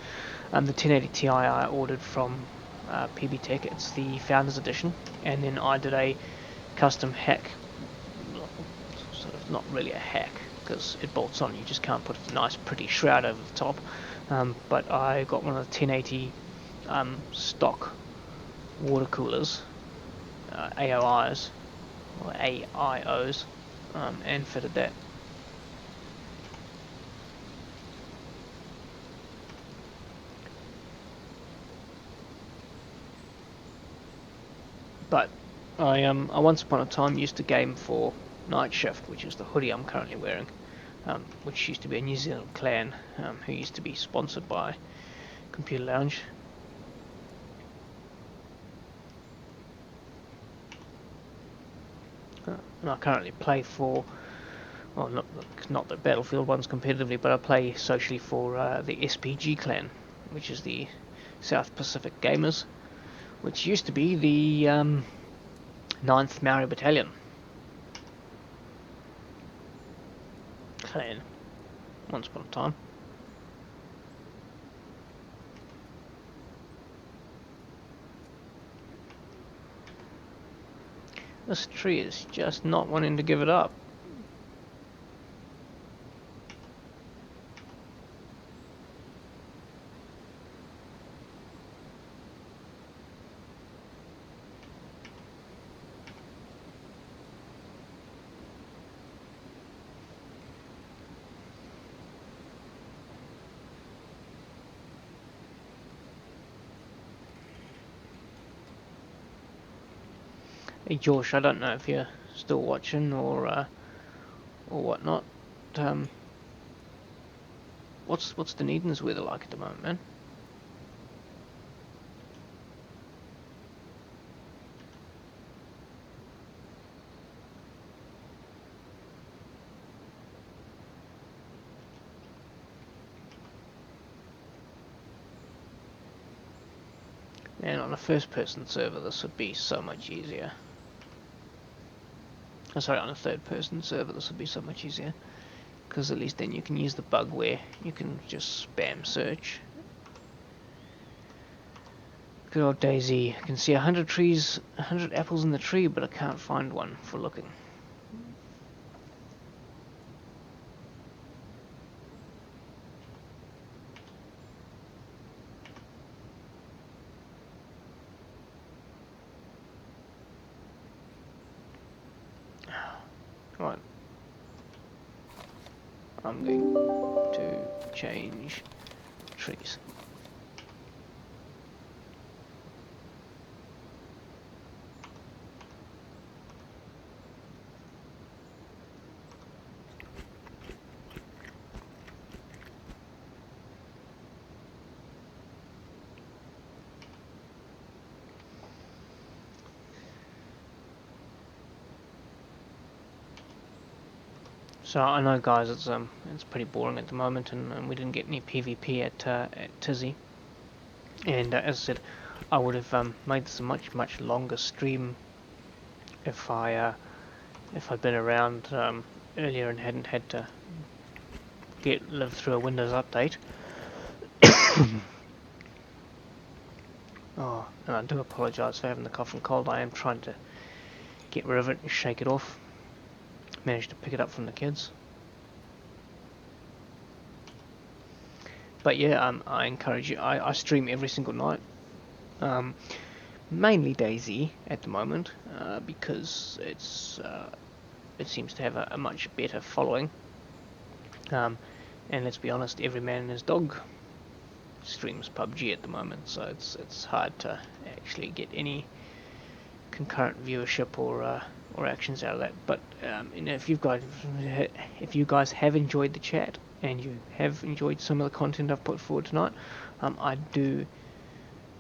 The 1080 Ti I ordered from PB Tech. It's the Founders Edition, and then I did a custom hack, sort of not really a hack because it bolts on. You just can't put a nice, pretty shroud over the top. But I got one of the 1080 stock water coolers, AOIs or AIOs, and fitted that. But I once upon a time used to game for Night Shift, which is the hoodie I'm currently wearing, which used to be a New Zealand clan who used to be sponsored by Computer Lounge. And I currently play for, well, not the Battlefield ones competitively, but I play socially for the SPG clan, which is the South Pacific Gamers, which used to be the 9th Maori Battalion clan, once upon a time. This tree is just not wanting to give it up. Hey Josh, I don't know if you're still watching or whatnot. What's Dunedin's weather like at the moment, man? Man, on a first-person server, this would be so much easier. Oh, sorry, on a third-person server, this would be so much easier. Because at least then you can use the bug where you can just spam search. Good old Dayz. I can see 100 trees, 100 apples in the tree, but I can't find one for looking. Right. I'm going to change trees. So I know, guys, it's pretty boring at the moment, and we didn't get any PvP at Tizzy. And as I said, I would have made this a much longer stream if I'd been around earlier and hadn't had to live through a Windows update. Oh, and I do apologise for having the cough and cold. I am trying to get rid of it and shake it off. Managed to pick it up from the kids. But yeah, I encourage you. I stream every single night. Mainly Dayz at the moment, because it seems to have a much better following. And let's be honest, every man and his dog streams PUBG at the moment, so it's hard to actually get any concurrent viewership or actions out of that. But you know, if you guys have enjoyed the chat and you have enjoyed some of the content I've put forward tonight, I do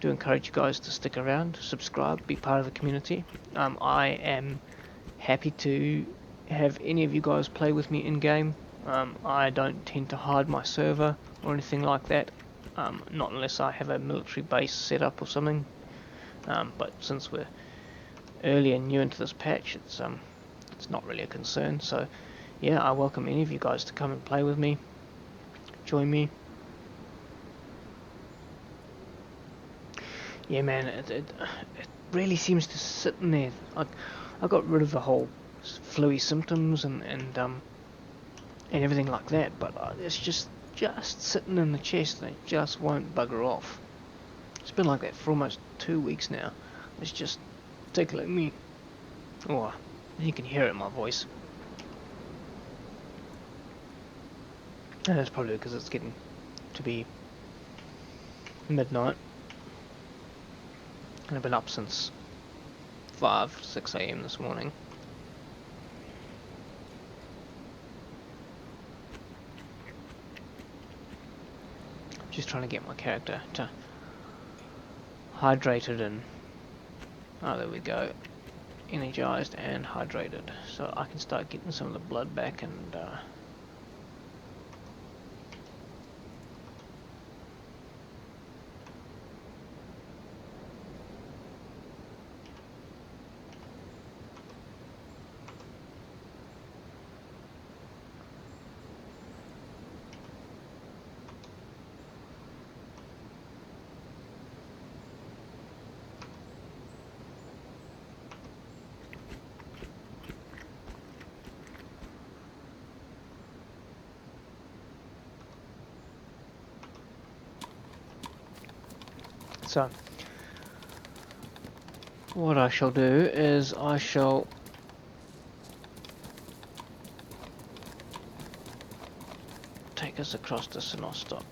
encourage you guys to stick around, subscribe, be part of the community. I am happy to have any of you guys play with me in game. I don't tend to hide my server or anything like that, not unless I have a military base set up or something. But since we're early and new into this patch, it's not really a concern. So yeah, I welcome any of you guys to come and play with me. join me. Yeah, man, it really seems to sit in there. I got rid of the whole flu-y symptoms and everything like that, but it's just sitting in the chest and it just won't bugger off. It's been like that for almost 2 weeks now. It's just tickling me. Oh, you can hear it in my voice. And that's probably because it's getting to be midnight. And I've been up since 6 a.m. this morning. Just trying to get my character to hydrated and there we go, energized and hydrated, so I can start getting some of the blood back and so what I shall do is I shall take us across to Sinostok.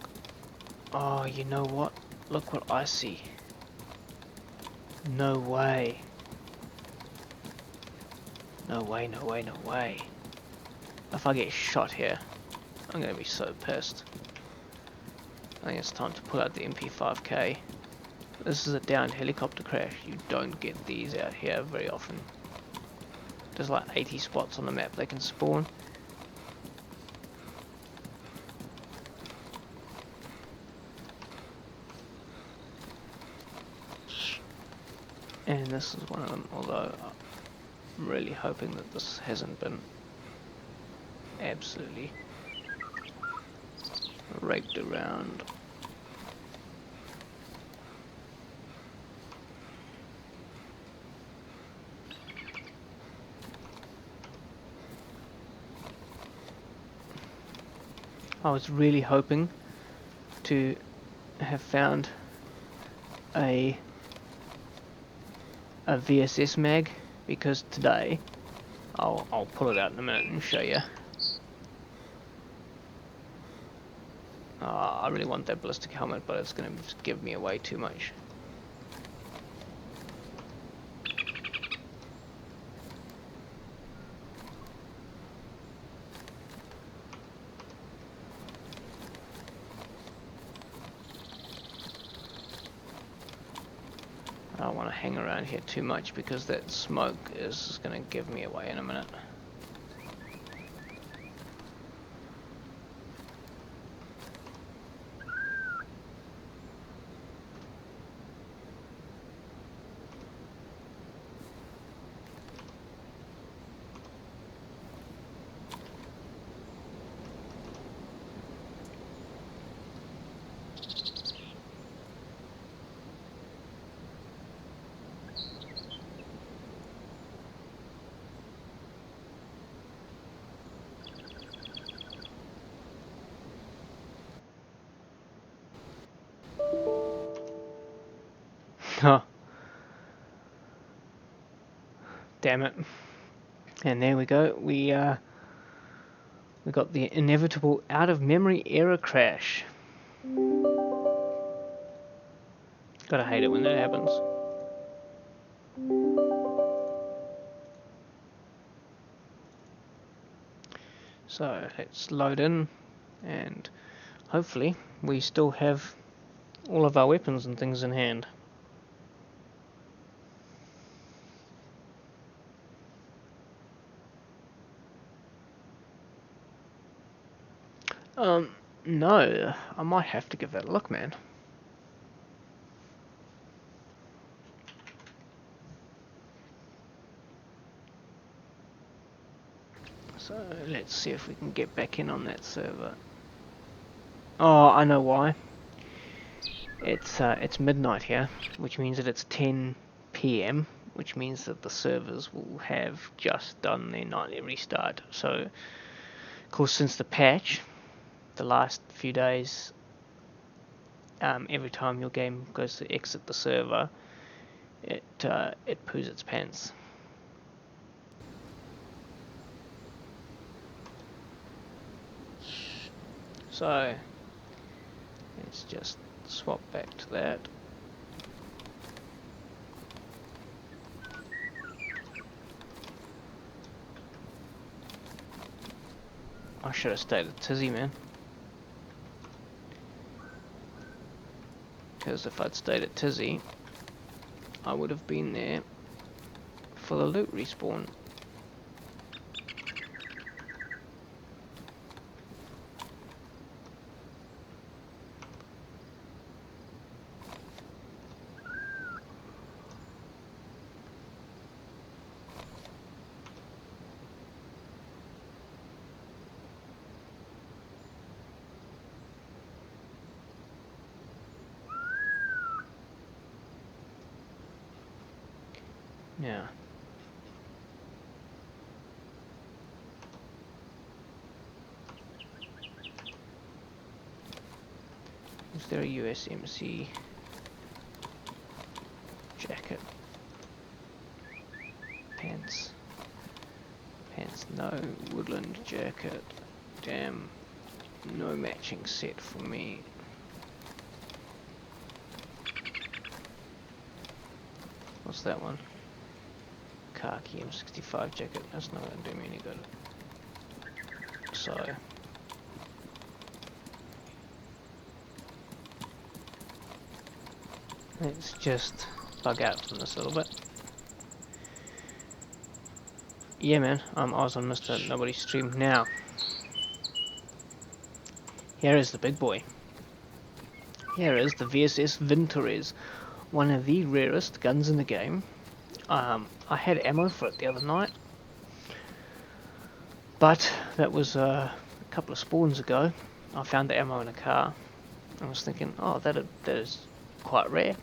Oh, you know what? Look what I see. No way. No way, no way, no way. If I get shot here, I'm gonna be so pissed. I think it's time to pull out the MP5K. This is a downed helicopter crash. You don't get these out here very often. There's like 80 spots on the map they can spawn. And this is one of them, although I'm really hoping that this hasn't been absolutely raked around. I was really hoping to have found a VSS mag, because today I'll pull it out in a minute and show you. I really want that ballistic helmet, but it's going to give me away too much. I don't want to hang around here too much because that smoke is going to give me away in a minute. Oh, damn it! And there we go. We got the inevitable out-of-memory error crash. Gotta hate it when that happens. So let's load in, and hopefully we still have all of our weapons and things in hand. No, I might have to give that a look, man. So let's see if we can get back in on that server. Oh, I know why. It's midnight here, which means that it's 10 p.m., which means that the servers will have just done their nightly restart. So, of course, since the patch, the last few days, every time your game goes to exit the server, it poos its pants. So let's just swap back to that. I should have stayed at Tizzy, man. Because if I'd stayed at Tizzy, I would have been there for the loot respawn. Yeah. Is there a USMC jacket? Pants. Pants, no. Woodland jacket. Damn. No matching set for me. What's that one? Khaki M65 jacket. That's not going to do me any good. So let's just bug out from this a little bit. Yeah, man, I was on Mr. Nobody's stream now. Here is the big boy. Here is the VSS Vintorez, one of the rarest guns in the game. I had ammo for it the other night, but that was a couple of spawns ago. I found the ammo in a car. I was thinking, oh, that is quite rare.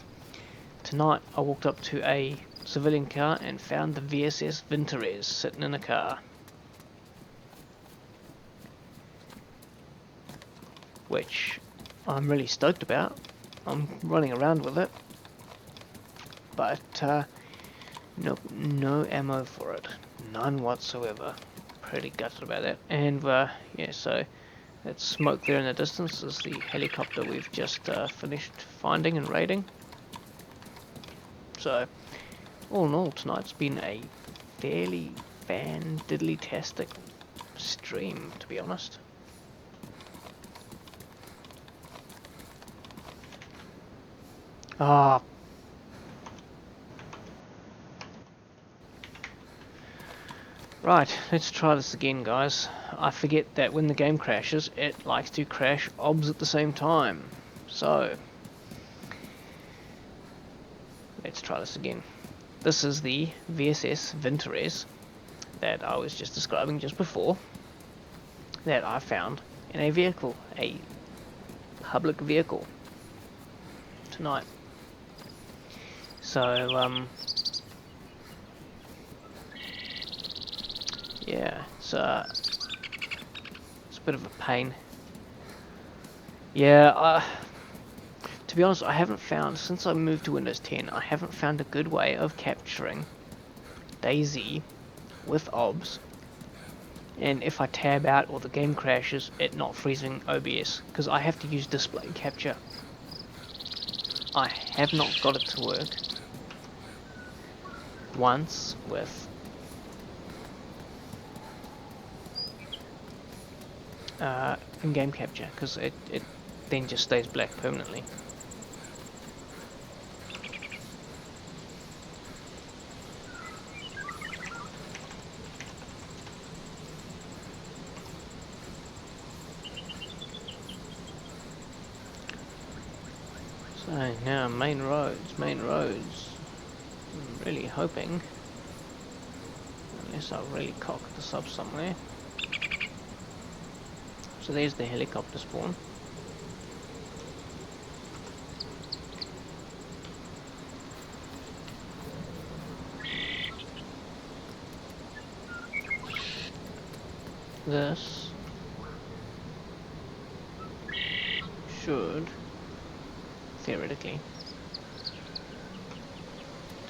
Tonight I walked up to a civilian car and found the VSS Vintorez sitting in a car, which I'm really stoked about. I'm running around with it, but nope, no ammo for it, none whatsoever. Pretty gutted about that. And yeah, so that smoke there in the distance is the helicopter we've just finished finding and raiding. So all in all, tonight's been a fairly fan-diddly-tastic stream, to be honest. Ah. Right, let's try this again, guys. I forget that when the game crashes, it likes to crash obs at the same time. So let's try this again. This is the VSS Vintorez that I was just describing just before, that I found in a vehicle, a public vehicle, tonight. So, yeah, it's a bit of a pain. Yeah, to be honest, I haven't found, since I moved to Windows 10, I haven't found a good way of capturing Dayz with OBS, and if I tab out or the game crashes, it not freezing OBS, because I have to use display capture. I have not got it to work once with in-game capture, because it then just stays black permanently. So now main roads. I'm really hoping, unless I really cock this up somewhere. So there's the helicopter spawn. this should theoretically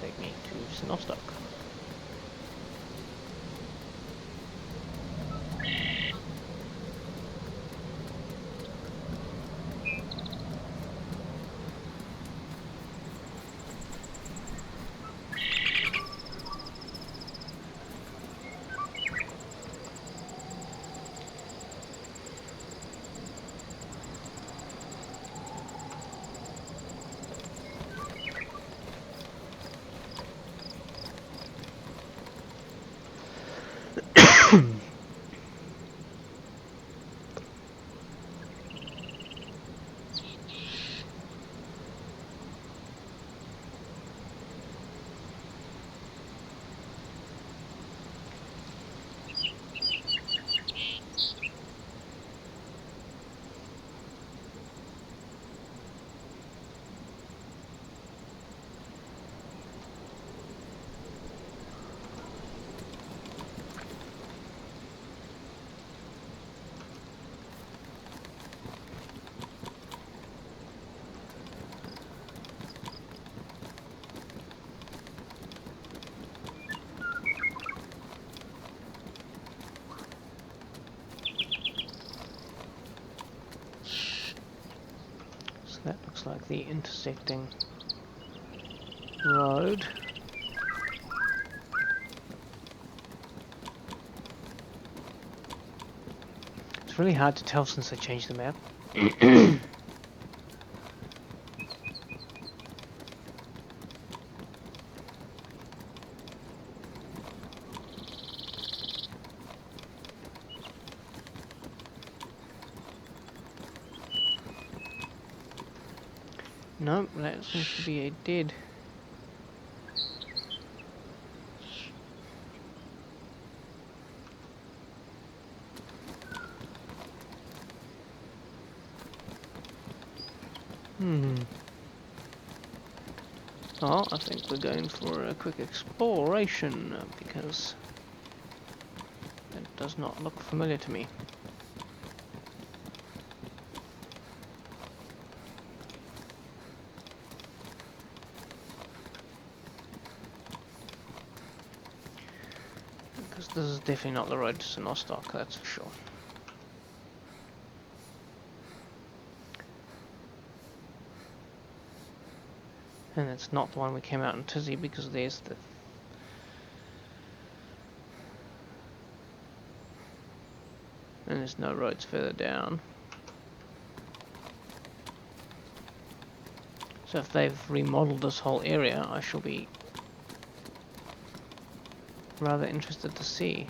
take me to Sinnostock. That looks like the intersecting road. It's really hard to tell since I changed the map. Nope, that seems to be a dead. Oh, I think we're going for a quick exploration because that does not look familiar to me. Because this is definitely not the road to Sinnostock, that's for sure. And it's not the one we came out in Tizzy because there's the... And there's no roads further down. So if they've remodeled this whole area, I shall be rather interested to see.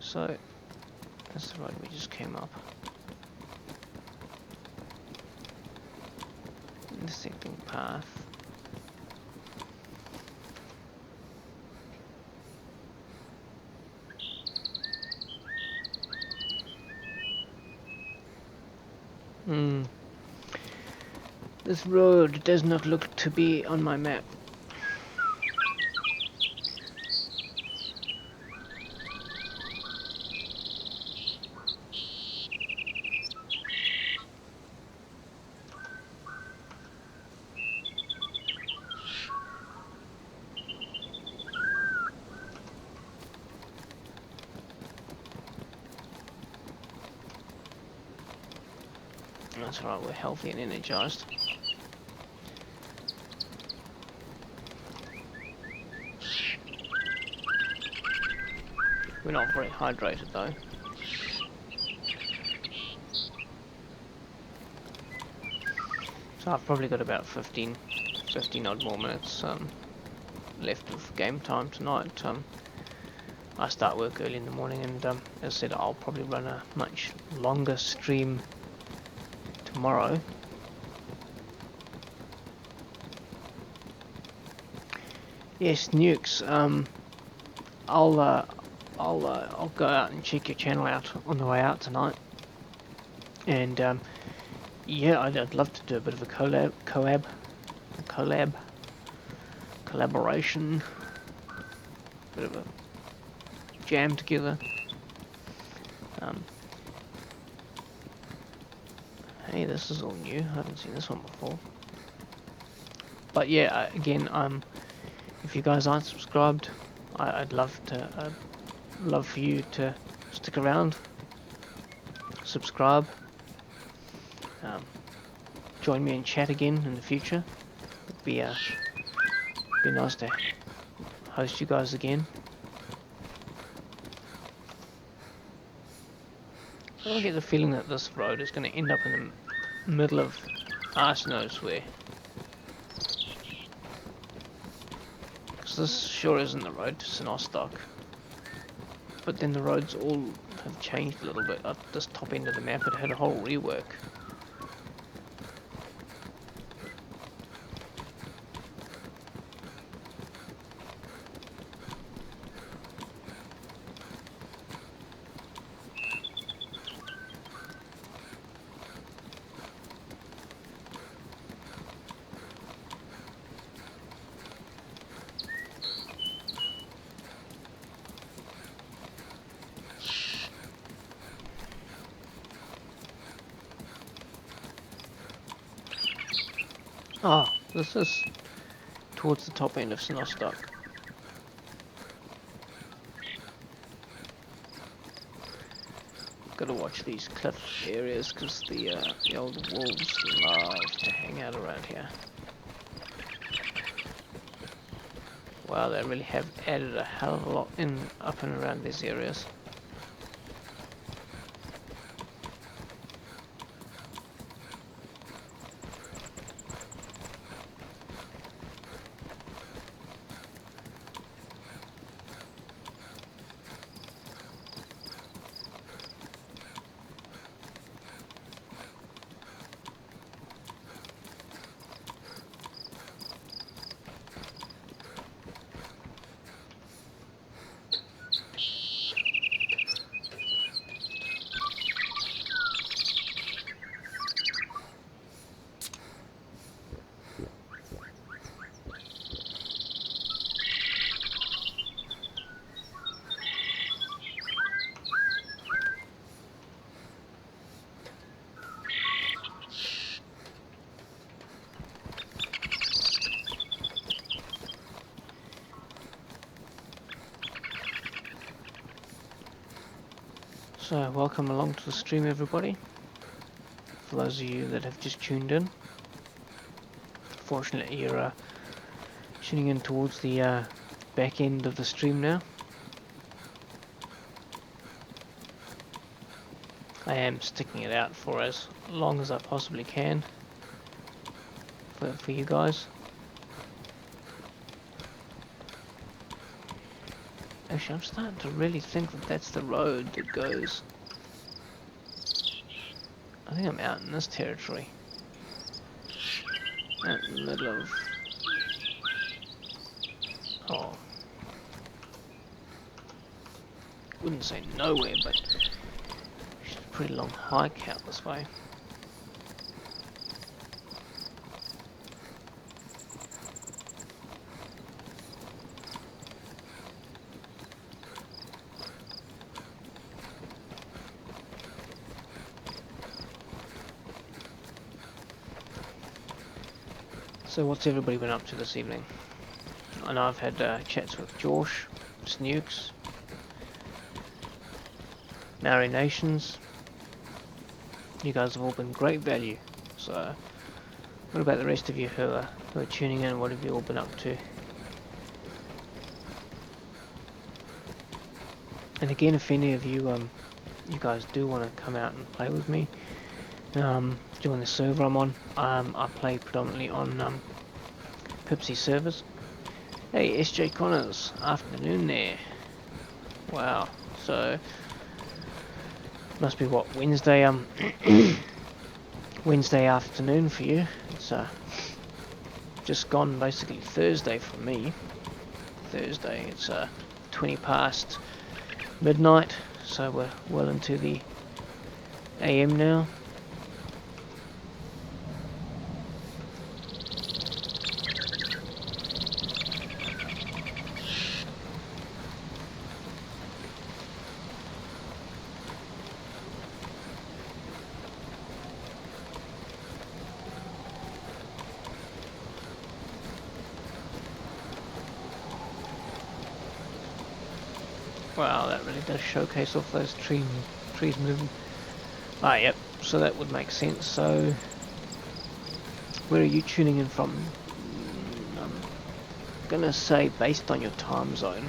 So, that's the road we just came up. Intersecting path. This road does not look to be on my map. That's right, we're healthy and energized. We're not very hydrated though. So I've probably got about 15 odd more minutes left of game time tonight. I start work early in the morning and as I said, I'll probably run a much longer stream tomorrow. Yes, Nukes. I'll go out and check your channel out on the way out tonight. And yeah, I'd love to do a bit of a collaboration, bit of a jam together. Hey, this is all new. I haven't seen this one before. But yeah, again, if you guys aren't subscribed, I'd love for you to stick around, subscribe, join me in chat again in the future. It'd be nice to host you guys again. I get the feeling that this road is going to end up in the middle of arse knows where. Because this sure isn't the road to Sinostok. But then the roads all have changed a little bit. At this top end of the map, it had a whole rework. Ah, this is towards the top end of Sinostok. Gotta watch these cliff areas because the old wolves love to hang out around here. Wow, they really have added a hell of a lot up and around these areas. So welcome along to the stream, everybody. For those of you that have just tuned in, fortunately you're tuning in towards the back end of the stream now. I am sticking it out for as long as I possibly can for you guys. Actually, I'm starting to really think that that's the road that goes. I think I'm out in this territory. Out in the middle of... Oh. Wouldn't say nowhere, but it's a pretty long hike out this way. So what's everybody been up to this evening? I know I've had chats with Josh, Snukes, Maori Nations. You guys have all been great value. So what about the rest of you who are tuning in? What have you all been up to? And again, if any of you you guys do want to come out and play with me, join the server I'm on. I play predominantly on PUBG servers. Hey, SJ Connors, afternoon there. Wow, so must be what, Wednesday Wednesday afternoon for you. It's just gone basically Thursday for me. Thursday, it's 20 past midnight, so we're well into the AM now. Wow, that really does showcase off those trees moving. Ah, yep. So that would make sense. So, where are you tuning in from? I'm gonna say based on your time zone,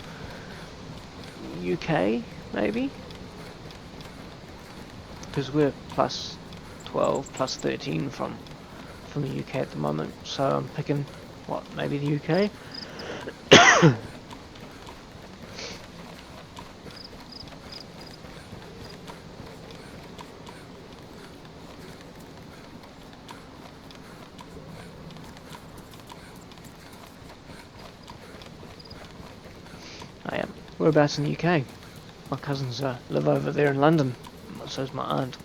UK maybe, because we're plus 12, plus 13 from the UK at the moment. So I'm picking what, maybe the UK. I am. Whereabouts in the UK? My cousins live over there in London. So's my aunt.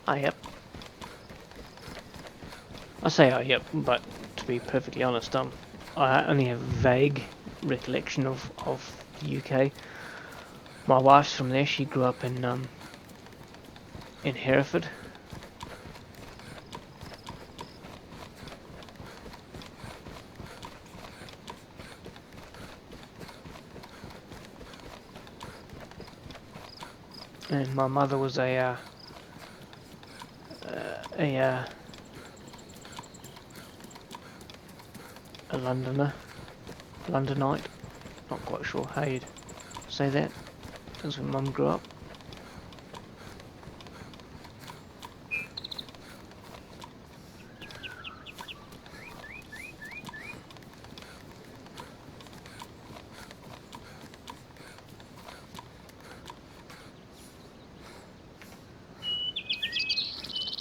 Ah, yep. I say oh, yep, but to be perfectly honest, I only have vague recollection of the UK. My wife's from there. She grew up in Hereford. And my mother was a Londonite. Not quite sure how you'd say that. That's when Mum grew up.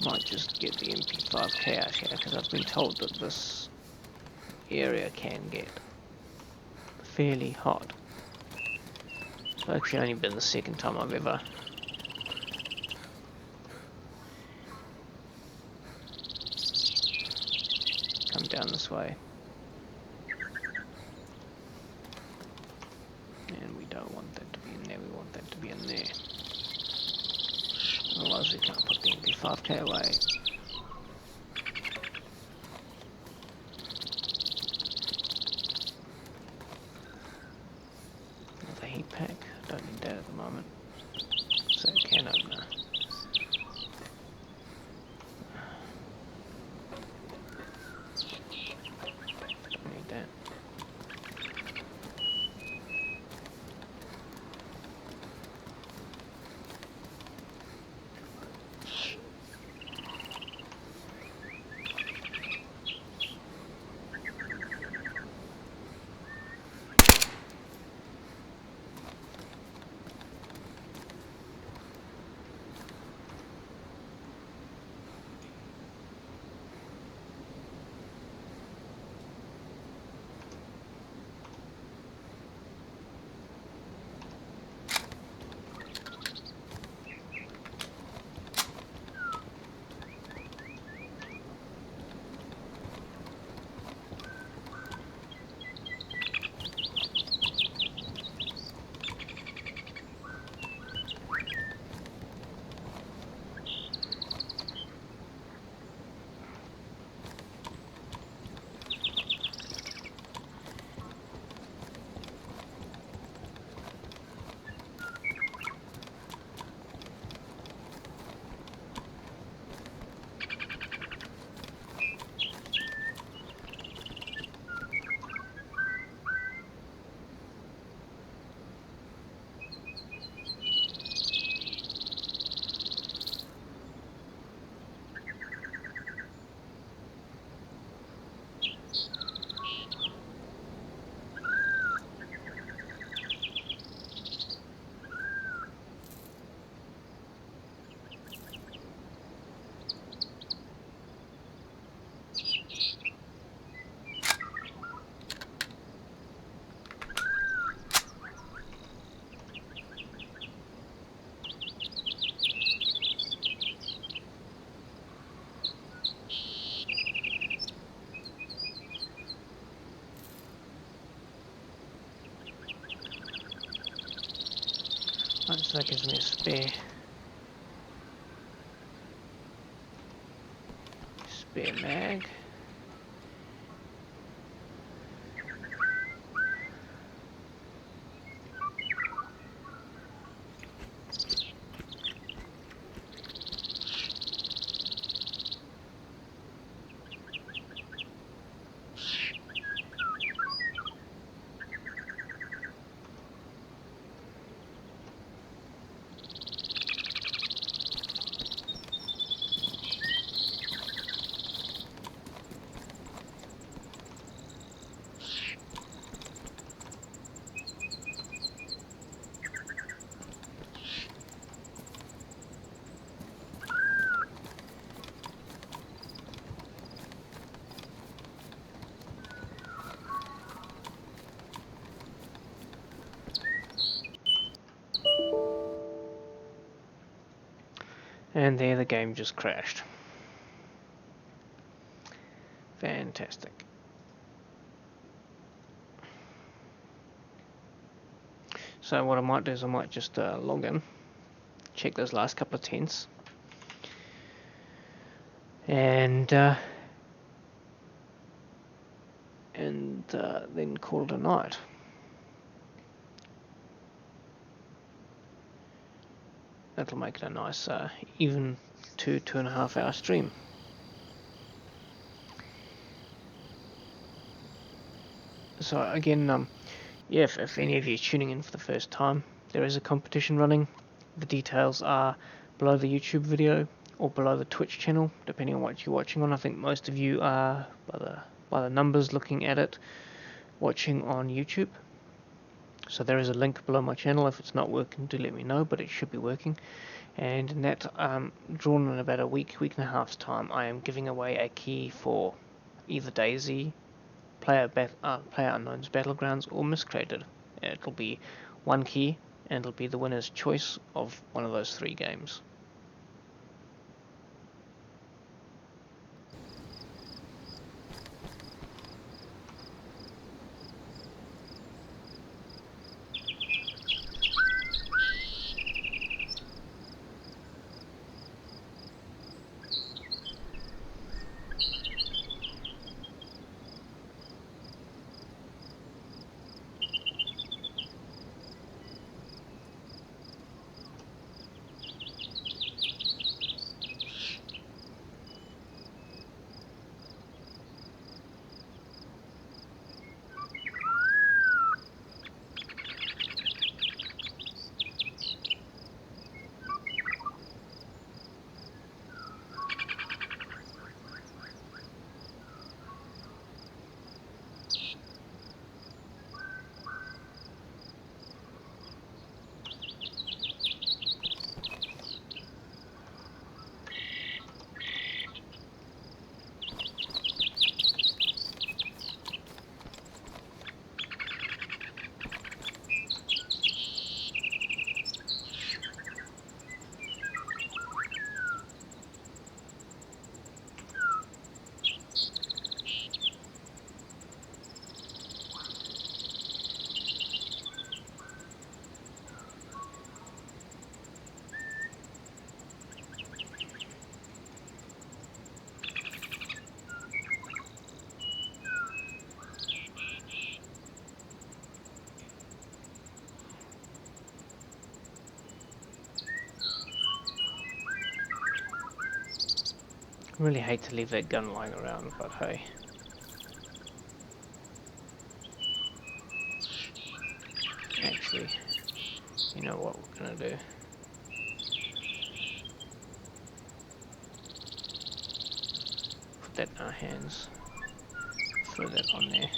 Might just get the MP5K out here because I've been told that this area can get fairly hot. It's actually only been the second time I've ever come down this way. And we don't want that to be in there, we want that to be in there. Otherwise we can't put the MP5K away. Another heat pack, don't need that at the moment. So can opener. Don't need that. So that gives me a spare mag. And there the game just crashed. Fantastic. So what I might do is I might just log in, check those last couple of tents, and then call it a night. That'll make it a nice even 2.5 hour stream. So again, yeah, if any of you are tuning in for the first time, there is a competition running. The details are below the YouTube video or below the Twitch channel, depending on what you're watching on. I think most of you are, by the numbers looking at it, watching on YouTube. So there is a link below my channel. If it's not working, do let me know, but it should be working. And in that, drawn in about a week and a half's time, I am giving away a key for either Dayz, PlayerUnknown's Battlegrounds, or Miscreated. It'll be one key, and it'll be the winner's choice of one of those 3 games. I really hate to leave that gun lying around, but hey. Actually, you know what we're gonna do? Put that in our hands. Throw that on there.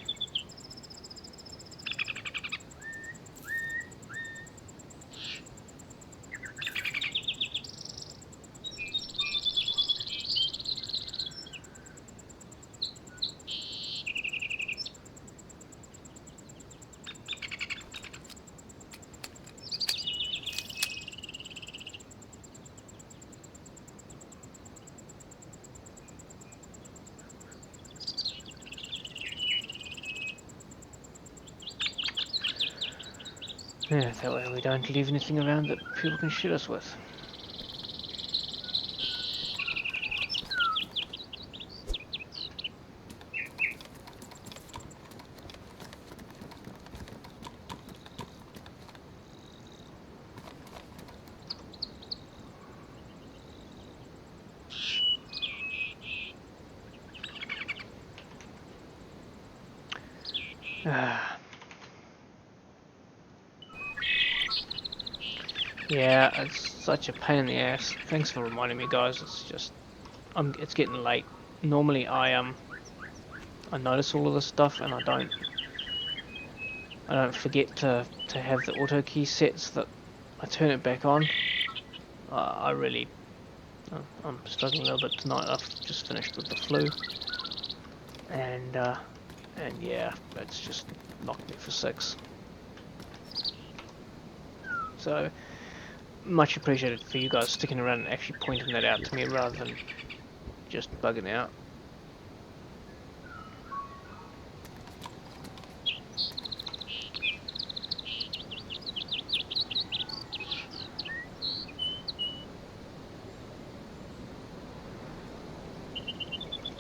Yeah, that way we don't leave anything around that people can shoot us with. Yeah, it's such a pain in the ass. Thanks for reminding me, guys. It's just, it's getting late. Normally, I notice all of this stuff, and I don't forget to have the auto key set so that I turn it back on. I really, I'm struggling a little bit tonight. I've just finished with the flu, and yeah, it's just knocked me for 6. So much appreciated for you guys sticking around and actually pointing that out to me rather than just bugging out.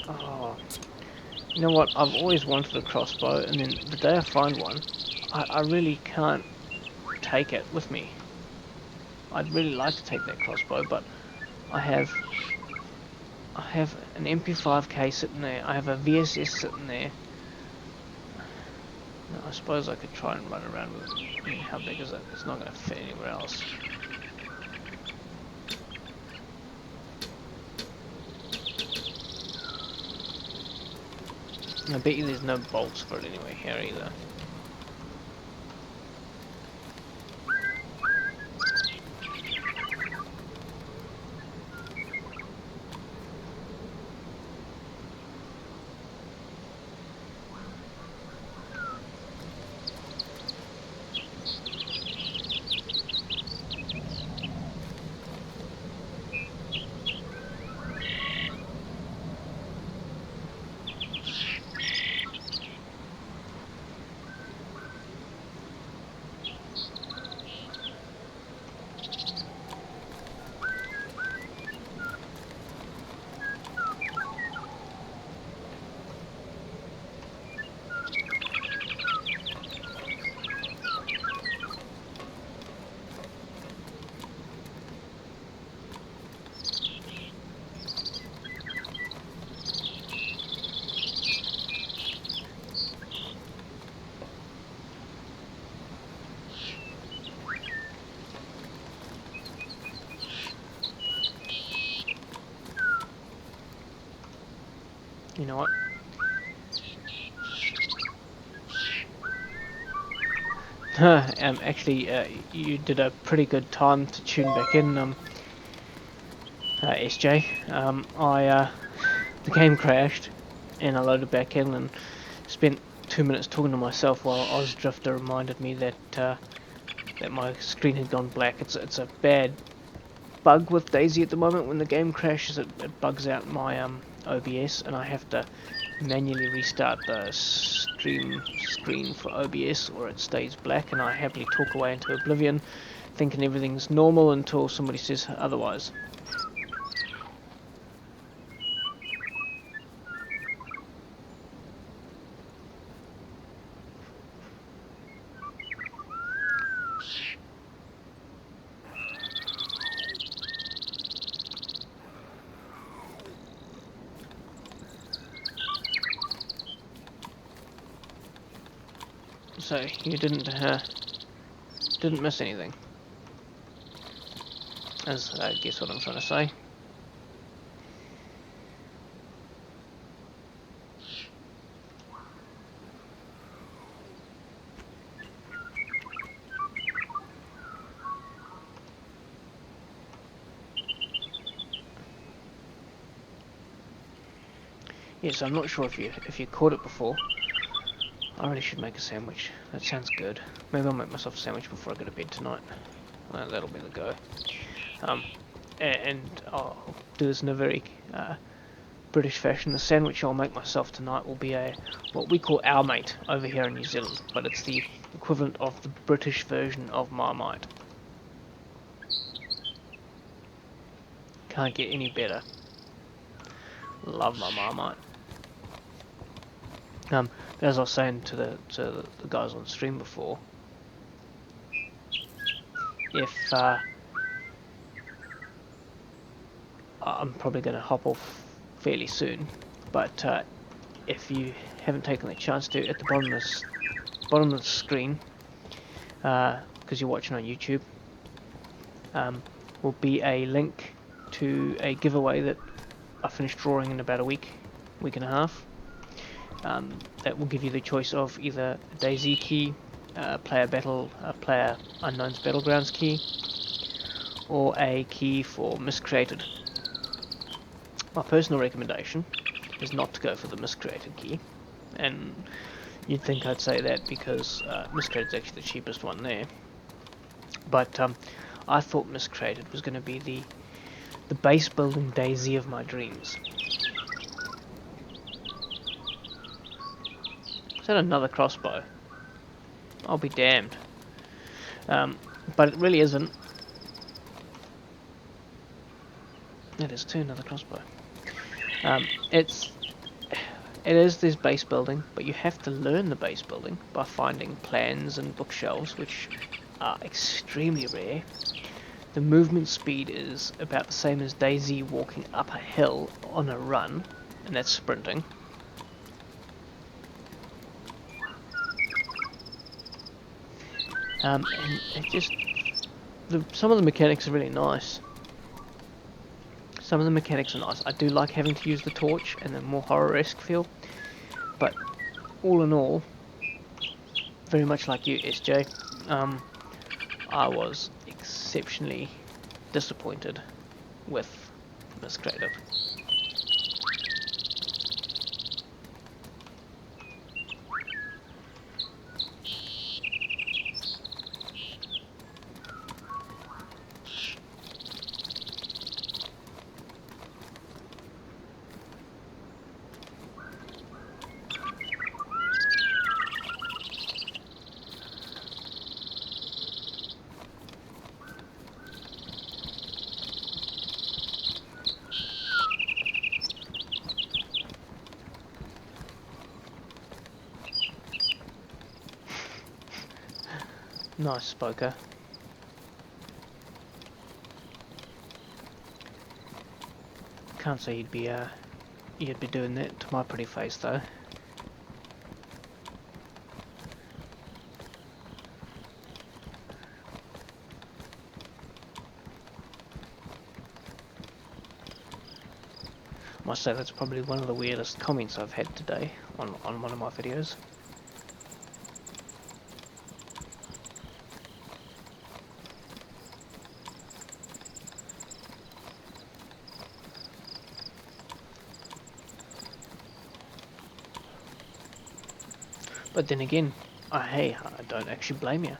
Oh, you know what? I've always wanted a crossbow, and then the day I find one, I really can't take it with me. I'd really like to take that crossbow, but I have an MP5K sitting there. I have a VSS sitting there. I suppose I could try and run around with it. I mean, how big is it? It's not going to fit anywhere else. I bet you there's no bolts for it anyway here either. You know what? Actually, you did a pretty good time to tune back in, SJ. The game crashed, and I loaded back in and spent 2 minutes talking to myself while Ozdrafter reminded me that that my screen had gone black. It's a bad bug with Dayz at the moment. When the game crashes, it bugs out my OBS, and I have to manually restart the stream screen for OBS or it stays black, and I happily talk away into oblivion thinking everything's normal until somebody says otherwise. So you didn't miss anything. That's I guess what I'm trying to say. Yes, I'm not sure if you caught it before. I really should make a sandwich. That sounds good. Maybe I'll make myself a sandwich before I go to bed tonight. That'll be the go. And I'll do this in a very British fashion, the sandwich I'll make myself tonight will be a what we call our mate over here in New Zealand, but it's the equivalent of the British version of Marmite. Can't get any better. Love my Marmite. As I was saying to the guys on stream before, if I'm probably going to hop off fairly soon, but if you haven't taken the chance to, at the bottom of the screen, because you're watching on YouTube, will be a link to a giveaway that I finished drawing in about a week and a half. That will give you the choice of either a Dayz key, Player Unknown's Battlegrounds key, or a key for Miscreated. My personal recommendation is not to go for the Miscreated key, and you'd think I'd say that because Miscreated is actually the cheapest one there. But I thought Miscreated was going to be the base building Dayz of my dreams. Is that another crossbow? I'll be damned. But it really isn't. It is too, another crossbow. It is this base building, but you have to learn the base building by finding plans and bookshelves, which are extremely rare. The movement speed is about the same as Dayz walking up a hill on a run, and that's sprinting. And it just, some of the mechanics are really nice. Some of the mechanics are nice. I do like having to use the torch and the more horror-esque feel, but all in all, very much like you, SJ, I was exceptionally disappointed with Miscreated. Nice, Spoker. Can't say you'd be doing that to my pretty face though. I must say that's probably one of the weirdest comments I've had today on one of my videos. But then again, I don't actually blame you,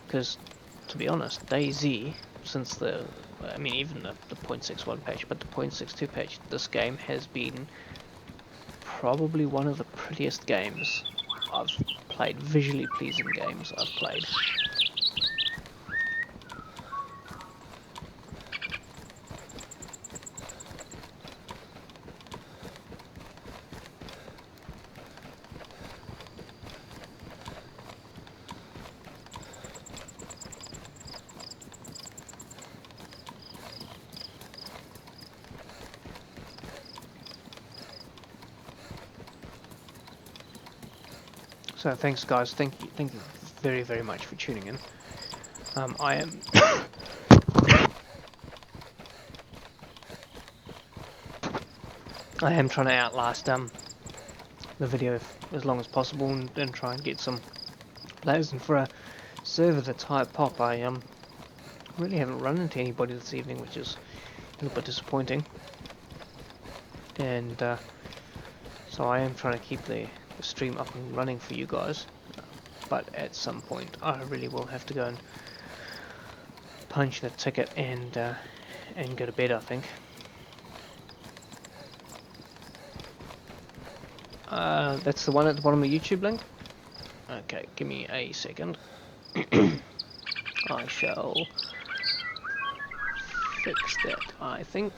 because to be honest, Dayz, since even the 0.61 patch, but the 0.62 patch, this game has been probably one of the prettiest games I've played, visually pleasing games I've played. So thanks guys, thank you very, very much for tuning in. I am I am trying to outlast the video as long as possible and try and get some players. And for a server that's high pop, I really haven't run into anybody this evening, which is a little bit disappointing. And so I am trying to keep the stream up and running for you guys, but at some point I really will have to go and punch the ticket and go to bed, I think. That's the one at the bottom of the YouTube link. Okay, give me a second. I shall fix that, I think.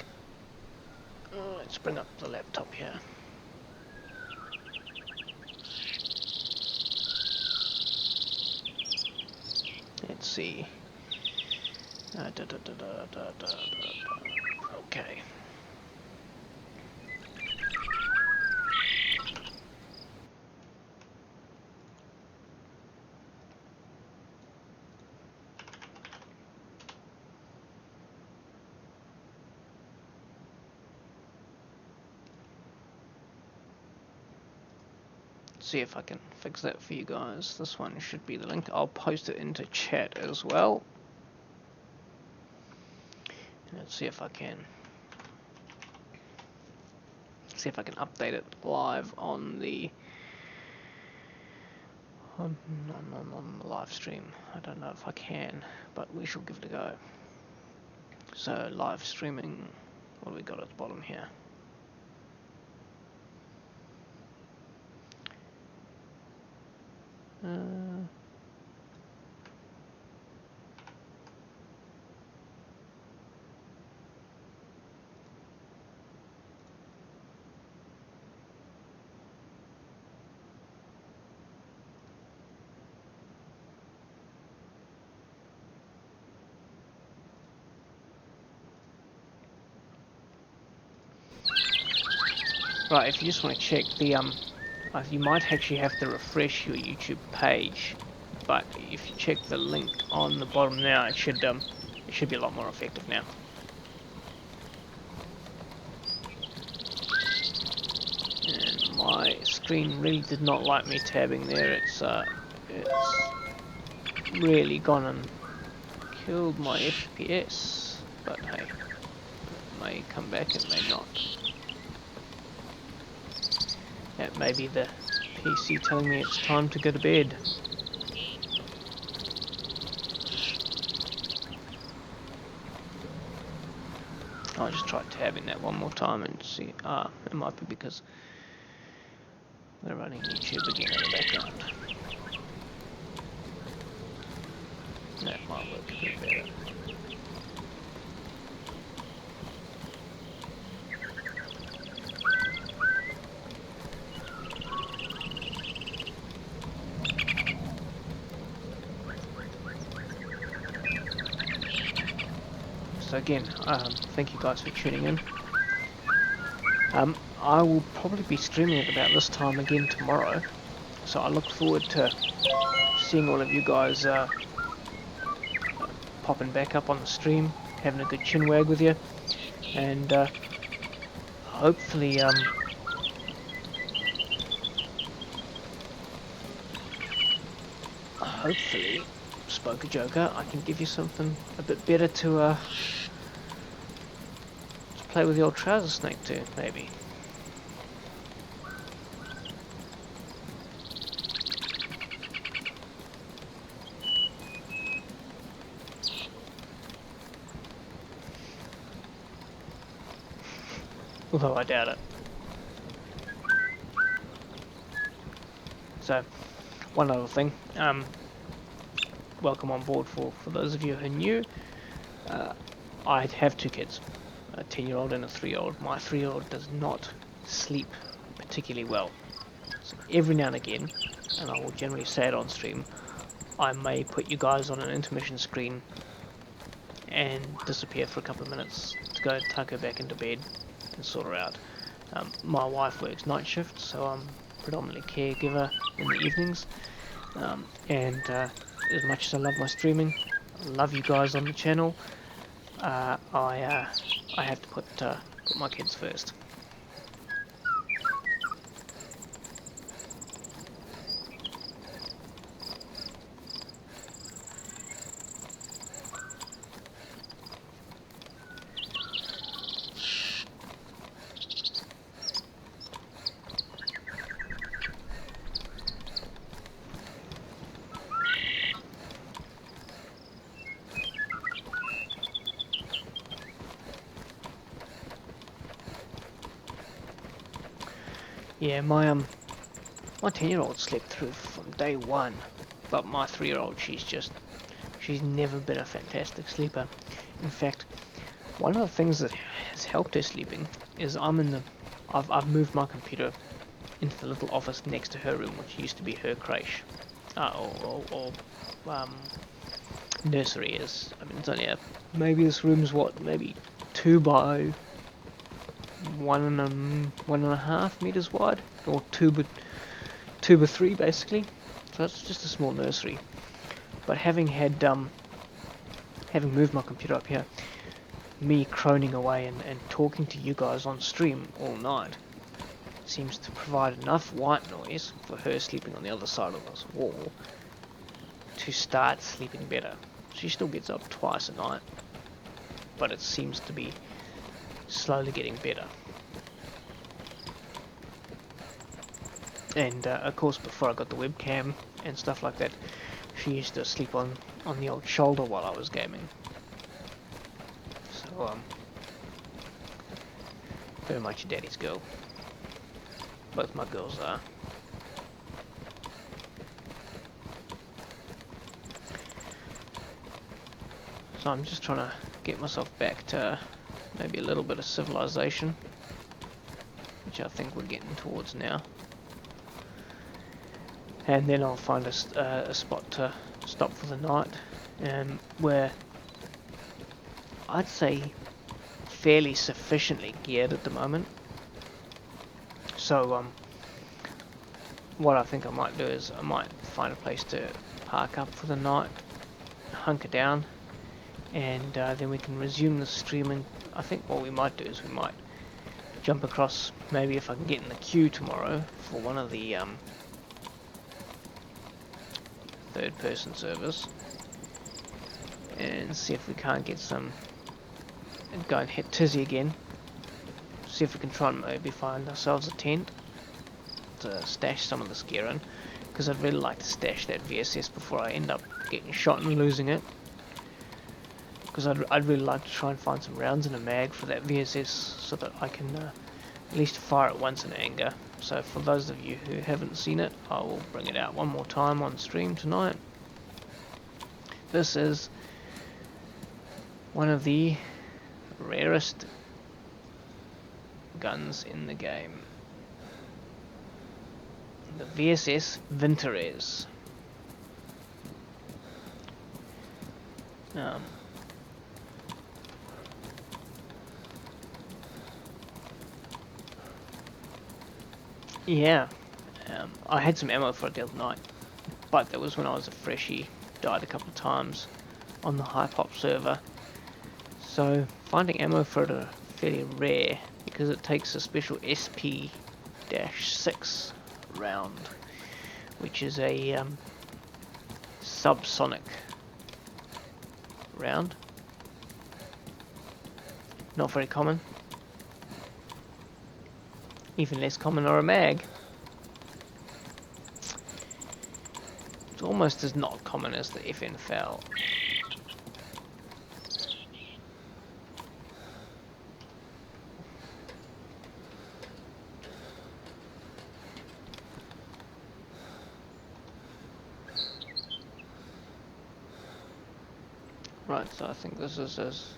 Let's bring up the laptop here. Let's see. Okay. See if I can fix that for you guys. This one should be the link. I'll post it into chat as well. Let's see if I can update it live on the on the live stream. I don't know if I can, but we shall give it a go. So live streaming, what do we got at the bottom here? Right, if you just want to check the you might actually have to refresh your YouTube page, but if you check the link on the bottom now, it should be a lot more effective now. And my screen really did not like me tabbing there. It's really gone and killed my FPS, but hey, it may come back, it may not. That may be the PC telling me it's time to go to bed. I'll just try tabbing that one more time and see. It might be because we're running YouTube again in the background. That might work a bit better. So again, thank you guys for tuning in. I will probably be streaming at about this time again tomorrow, so I look forward to seeing all of you guys popping back up on the stream, having a good chin wag with you, and hopefully Spoker Joker, I can give you something a bit better to play with the old trouser snake to, maybe. Although I doubt it. So, one other thing, welcome on board for those of you who are new. I have two kids, a 10-year-old and a 3-year-old. My 3-year-old does not sleep particularly well. So every now and again, and I will generally say it on stream, I may put you guys on an intermission screen and disappear for a couple of minutes to go tuck her back into bed and sort her out. My wife works night shift, so I'm predominantly caregiver in the evenings, and as much as I love my streaming, I love you guys on the channel, I have to put my kids first. Yeah, my My 10-year-old slept through from day one, but my 3-year-old, she's never been a fantastic sleeper. In fact, one of the things that has helped her sleeping is I've moved my computer into the little office next to her room, which used to be her creche, or nursery is. I mean, it's only maybe this room's maybe 2 by 1.5 meters wide, or 2 by 3 basically. So it's just a small nursery. But having moved my computer up here, me croning away and talking to you guys on stream all night seems to provide enough white noise for her sleeping on the other side of this wall to start sleeping better. She still gets up twice a night, but it seems to be slowly getting better. And of course, before I got the webcam and stuff like that, she used to sleep on the old shoulder while I was gaming. So very much a daddy's girl. Both my girls are. So I'm just trying to get myself back to maybe a little bit of civilization, which I think we're getting towards now. And then I'll find a spot to stop for the night, where I'd say fairly sufficiently geared at the moment. So what I think I might do is I might find a place to park up for the night, hunker down, and then we can resume the stream. And I think what we might do is we might jump across, maybe if I can get in the queue tomorrow for one of the third-person servers, and see if we can't get some, and go and hit Tizzy again, see if we can try and maybe find ourselves a tent to stash some of this gear in, because I'd really like to stash that VSS before I end up getting shot and losing it, because I'd really like to try and find some rounds in a mag for that VSS so that I can at least fire it once in anger. So for those of you who haven't seen it, I will bring it out one more time on stream tonight. This is one of the rarest guns in the game. The VSS Vinterez. Yeah, I had some ammo for it the other night, but that was when I was a freshie, died a couple of times on the Hypop server. So finding ammo for it are fairly rare, because it takes a special SP-6 round, which is a subsonic round. Not very common. Even less common are a mag. It's almost as not common as the FN FAL. Right, so I think this is as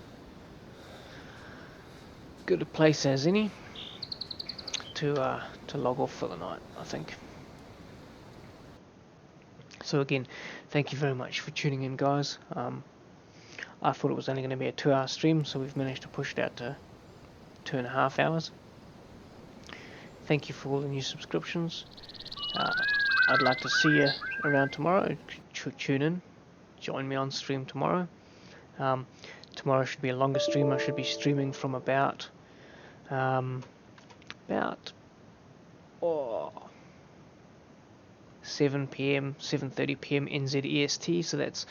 good a place as any to log off for the night, I think. So again, thank you very much for tuning in, guys. I thought it was only going to be a 2-hour stream, so we've managed to push it out to 2.5 hours. Thank you for all the new subscriptions. I'd like to see you around tomorrow. Tune in, join me on stream tomorrow. Tomorrow should be a longer stream. I should be streaming from about 7 p.m, 7:30 p.m. NZDT, so that's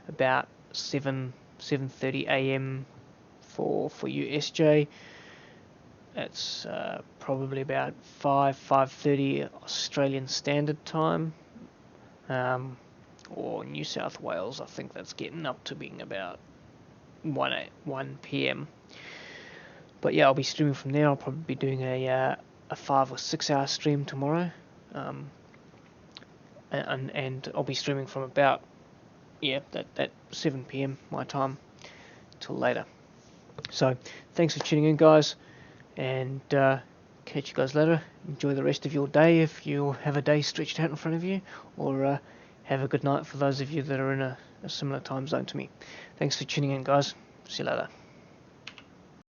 about 7:30 a.m. for USJ. That's probably about 5:30 Australian Standard Time, or New South Wales. I think that's getting up to being about 1 p.m. But yeah, I'll be streaming from there. I'll probably be doing a 5 or 6 hour stream tomorrow. and I'll be streaming from about that 7 p.m. my time till later. So thanks for tuning in, guys, and catch you guys later. Enjoy the rest of your day if you have a day stretched out in front of you, or have a good night for those of you that are in a similar time zone to me. Thanks for tuning in, guys. See you later.